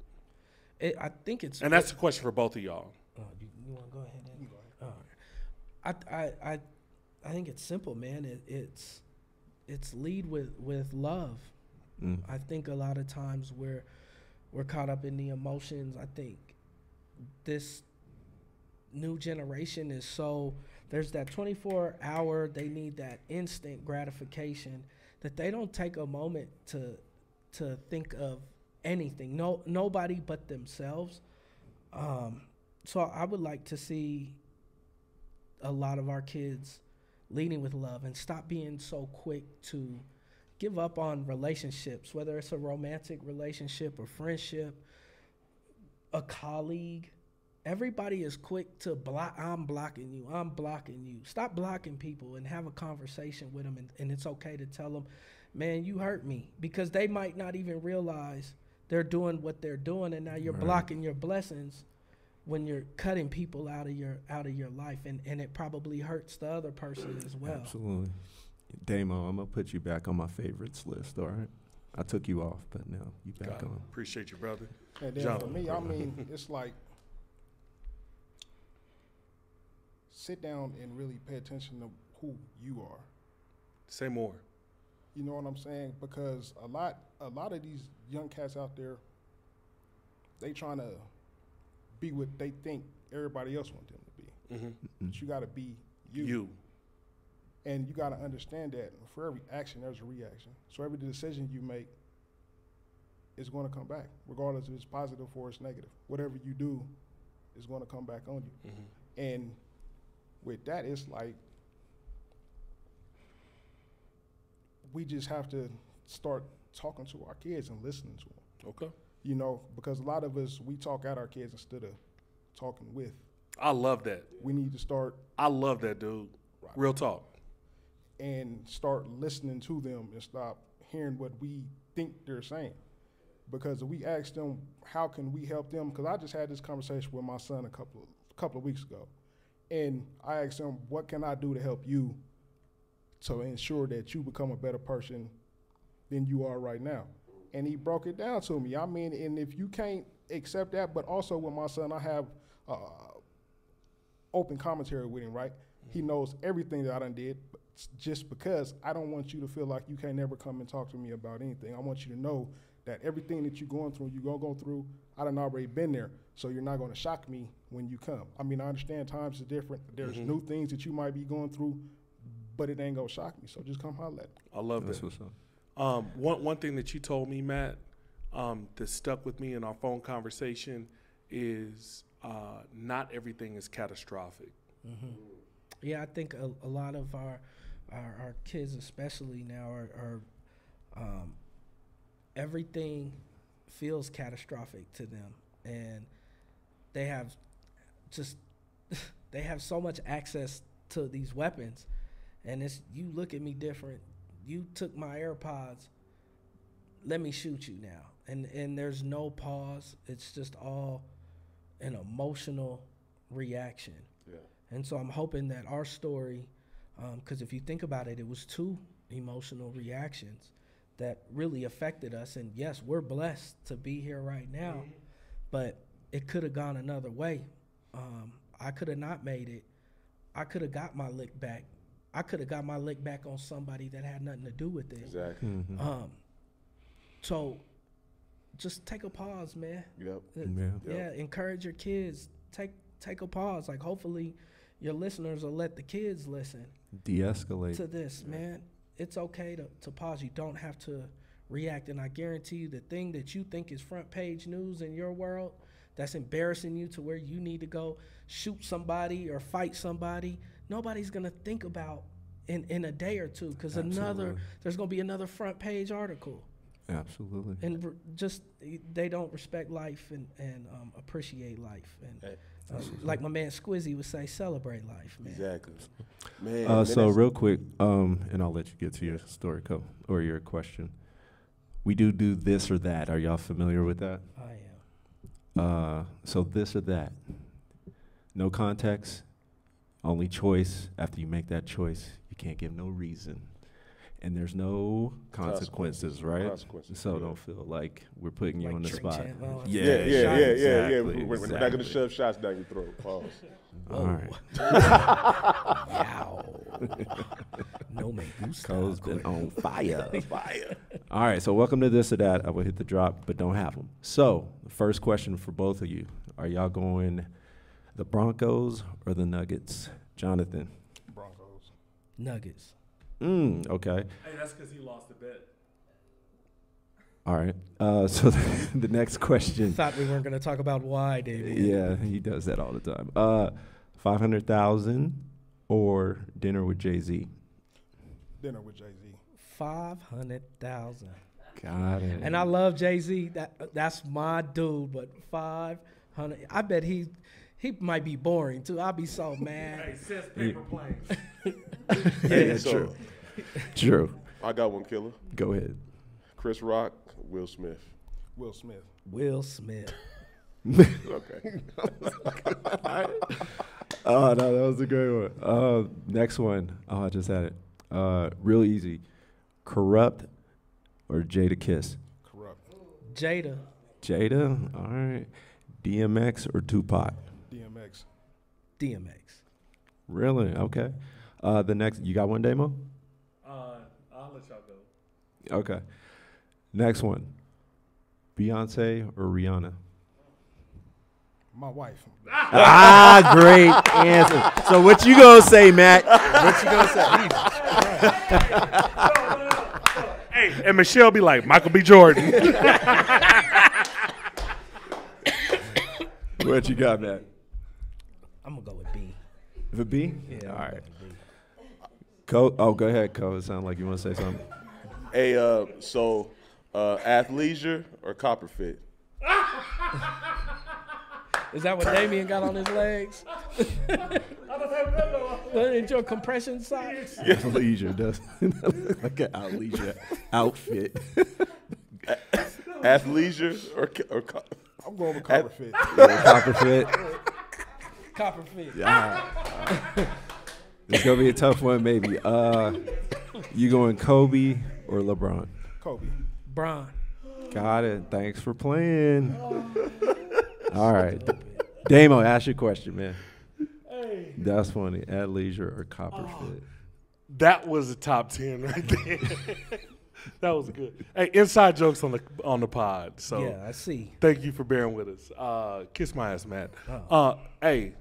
S6: I think it's...
S5: And that's a question for both of y'all.
S6: You want to go ahead? You go ahead. I think it's simple, man. It's lead with love. Mm. I think a lot of times we're caught up in the emotions. I think this new generation is there's that 24-hour, they need that instant gratification, that they don't take a moment to think of anything. Nobody but themselves. So I would like to see a lot of our kids leading with love and stop being so quick to give up on relationships, whether it's a romantic relationship, a friendship, a colleague. Everybody is quick to block. I'm blocking you. Stop blocking people and have a conversation with them. And it's okay to tell them, man, you hurt me, because they might not even realize they're doing what they're doing. And now you're blocking your blessings when you're cutting people out of your life. And it probably hurts the other person as well.
S2: Absolutely. Damo, I'm going to put you back on my favorites list, all right? I took you off, but now you back on.
S5: Appreciate you, brother.
S4: And then for me, I mean, it's like, sit down and really pay attention to who you are.
S5: Say more.
S4: You know what I'm saying? Because a lot of these young cats out there, they trying to be what they think everybody else wants them to be. Mm-hmm. But you got to be you. And you got to understand that for every action, there's a reaction. So every decision you make is going to come back, regardless if it's positive or it's negative. Whatever you do is going to come back on you. Mm-hmm. And with that, it's like we just have to start talking to our kids and listening to them.
S5: Okay.
S4: You know, because a lot of us, we talk at our kids instead of talking with.
S5: I love that.
S4: We need to start.
S5: I love that, dude. Right. Real talk.
S4: And start listening to them and stop hearing what we think they're saying. Because if we ask them, how can we help them? Because I just had this conversation with my son a couple of weeks ago. And I asked him, what can I do to help you to ensure that you become a better person than you are right now? And he broke it down to me. I mean, and if you can't accept that, but also with my son, I have open commentary with him, right? He knows everything that I done did, just because I don't want you to feel like you can't never come and talk to me about anything. I want you to know that everything that you're going through, go through, I done already been there, so you're not going to shock me when you come. I mean, I understand times is different. There's new things that you might be going through, but it ain't going to shock me, so just come holler at me.
S5: I love that. One thing that you told me, Matt, that stuck with me in our phone conversation is not everything is catastrophic.
S6: Yeah, I think a lot of our kids, especially now, are everything feels catastrophic to them, and they have so much access to these weapons, and it's, you look at me different. You took my AirPods. Let me shoot you now. And there's no pause. It's just all an emotional reaction. Yeah. And so I'm hoping that our story, because if you think about it, it was 2 emotional reactions that really affected us. And yes, we're blessed to be here right now, but it could have gone another way. I could have not made it. I could have got my lick back. I could have got my lick back on somebody that had nothing to do with it.
S3: Exactly.
S6: So just take a pause, man.
S3: Yep.
S6: Yeah, encourage your kids. Take a pause. Like, hopefully your listeners will let the kids listen.
S2: De-escalate.
S6: To this, man. It's okay to pause. You don't have to react. And I guarantee you, the thing that you think is front page news in your world that's embarrassing you to where you need to go shoot somebody or fight somebody, nobody's going to think about in a day or two, because there's going to be another front page article.
S2: Absolutely.
S6: And just they don't respect life and appreciate life. And like my man Squizzy would say, celebrate life, man.
S3: Exactly. Man,
S2: so real quick, and I'll let you get to your story, or your question. We do this or that. Are y'all familiar with that?
S6: I am.
S2: So this or that. No context, only choice. After you make that choice, you can't give no reason. And there's no consequences, right?
S3: Consequences,
S2: so don't feel like we're putting you
S6: like
S2: on the spot.
S3: Yeah.
S2: Exactly.
S3: We're not going to shove shots down your throat. Pause.
S2: All right.
S6: No me gusta.
S2: Cole's been on fire. All right, so welcome to This or That. I will hit the drop, but don't have them. So the first question for both of you. Are y'all going the Broncos or the Nuggets? Jonathan.
S4: Broncos.
S6: Nuggets.
S2: Okay.
S5: Hey, that's because he lost the bet.
S2: All right. So the next question.
S6: Thought we weren't going to talk about why, David.
S2: Yeah, he does that all the time. $500,000 or dinner with Jay-Z?
S4: Dinner with Jay-Z.
S6: $500,000.
S2: Got it.
S6: And I love Jay-Z. That's my dude. But 500. I bet he might be boring too. I'll be so mad.
S5: Hey, says paper planes.
S2: Yeah, so true.
S3: I got one killer.
S2: Go ahead.
S3: Chris Rock, Will Smith.
S4: Will Smith.
S6: Will Smith.
S3: Okay.
S2: Oh, no, that was a great one. Next one. Oh, I just had it. Real easy. Corrupt or Jada Kiss?
S4: Corrupt.
S6: Jada.
S2: Jada? All right. DMX or Tupac?
S6: DMX.
S2: Really? Okay. The next, you got one, Damo?
S5: I'll let y'all go.
S2: Okay. Next one. Beyonce or Rihanna?
S4: My wife.
S2: Great answer. So what you gonna say, Matt? What you gonna say?
S5: Hey, and Michelle be like, Michael B. Jordan.
S2: What you got, Matt?
S6: I'm going to go with B.
S2: The B?
S6: Yeah.
S2: All right. Go ahead, Cole. It sounds like you want to say something.
S3: Hey, so athleisure or copper fit?
S6: Is that what Damien got on his legs?
S5: I don't have that
S6: Ain't your compression socks?
S2: Athleisure does like an athleisure outfit.
S3: Athleisure or
S4: I'm going with Copperfit.
S2: Copperfit.
S6: Copperfit.
S2: Yeah. It's gonna be a tough one, maybe. You going Kobe or LeBron?
S4: Kobe.
S6: Bron.
S2: Got it. Thanks for playing. All right. Damo, ask your question, man.
S5: Hey.
S2: That's funny. Athleisure or Copperfit?
S5: That was a top 10 right there. That was good. Hey, inside jokes on the pod. So
S6: Yeah, I see.
S5: thank you for bearing with us. Kiss my ass, Matt. Hey,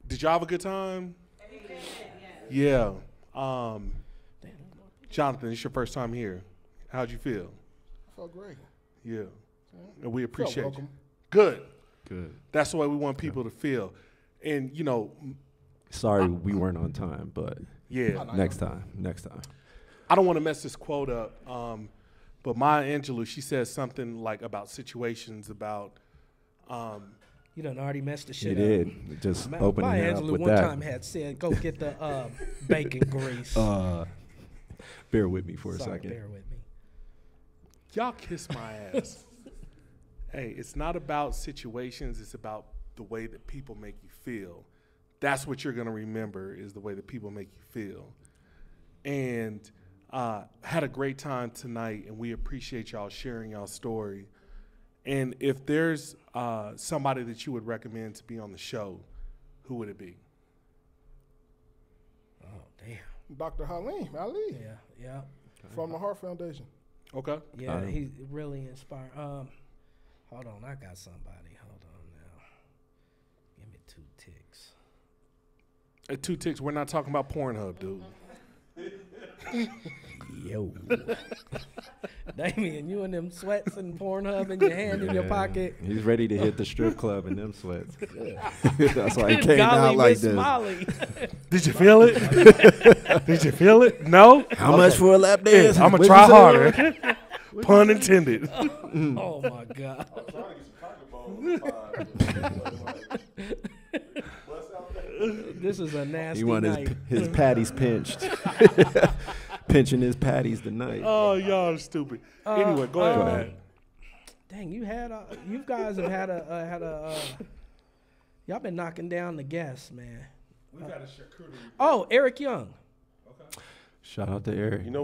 S5: did y'all have a good time? Yeah. Jonathan, it's your first time here. How'd you feel?
S4: I felt great.
S5: Yeah. And we appreciate you.
S4: welcome.
S5: Good.
S2: Good.
S5: That's the way we want people to feel. And, you know,
S2: Sorry we weren't on time, but
S5: yeah.
S2: next time.
S5: I don't want to mess this quote up, but Maya Angelou, she says something like about situations about.
S6: You done already messed the
S2: He
S6: shit up.
S2: did. Just opening
S6: Maya
S2: it up
S6: Angelou
S2: with
S6: one
S2: that.
S6: time had said, go get the bacon grease.
S2: Bear with me for a
S6: Sorry,
S2: second.
S6: bear with me.
S5: Y'all kiss my ass. Hey, it's not about situations. It's about the way that people make you feel. That's what you're going to remember is the way that people make you feel. And had a great time tonight, and we appreciate y'all sharing y'all story. And if there's somebody that you would recommend to be on the show, who would it be?
S6: Oh, damn.
S4: Dr. Halim Ali
S6: Yeah.
S4: from the Heart Foundation.
S5: Okay.
S6: Yeah, he's really inspired. Hold on, I got somebody. Hold on now. Give me 2 ticks.
S5: At 2 ticks, we're not talking about Pornhub, dude.
S6: Yo. Damien, you in them sweats and Pornhub in your hand in your pocket.
S2: He's ready to hit the strip club in them sweats. That's why he came
S6: Golly,
S2: out like
S6: Miss
S2: this.
S6: Molly.
S5: Did you feel it? Did you feel it? No?
S2: How much for a lap dance?
S5: I'm going to
S2: What'd
S5: try
S2: you say?
S5: harder. Pun intended.
S6: Oh, my God. This is a nasty
S2: He wanted
S6: night.
S2: his patties pinched. Pinching his patties tonight.
S5: Oh, y'all are stupid. Anyway, go ahead, man.
S6: Dang, you guys have had a y'all been knocking down the guests, man.
S5: We've got a charcuterie.
S6: Oh, Eric Young.
S2: Shout out to Eric.
S3: You know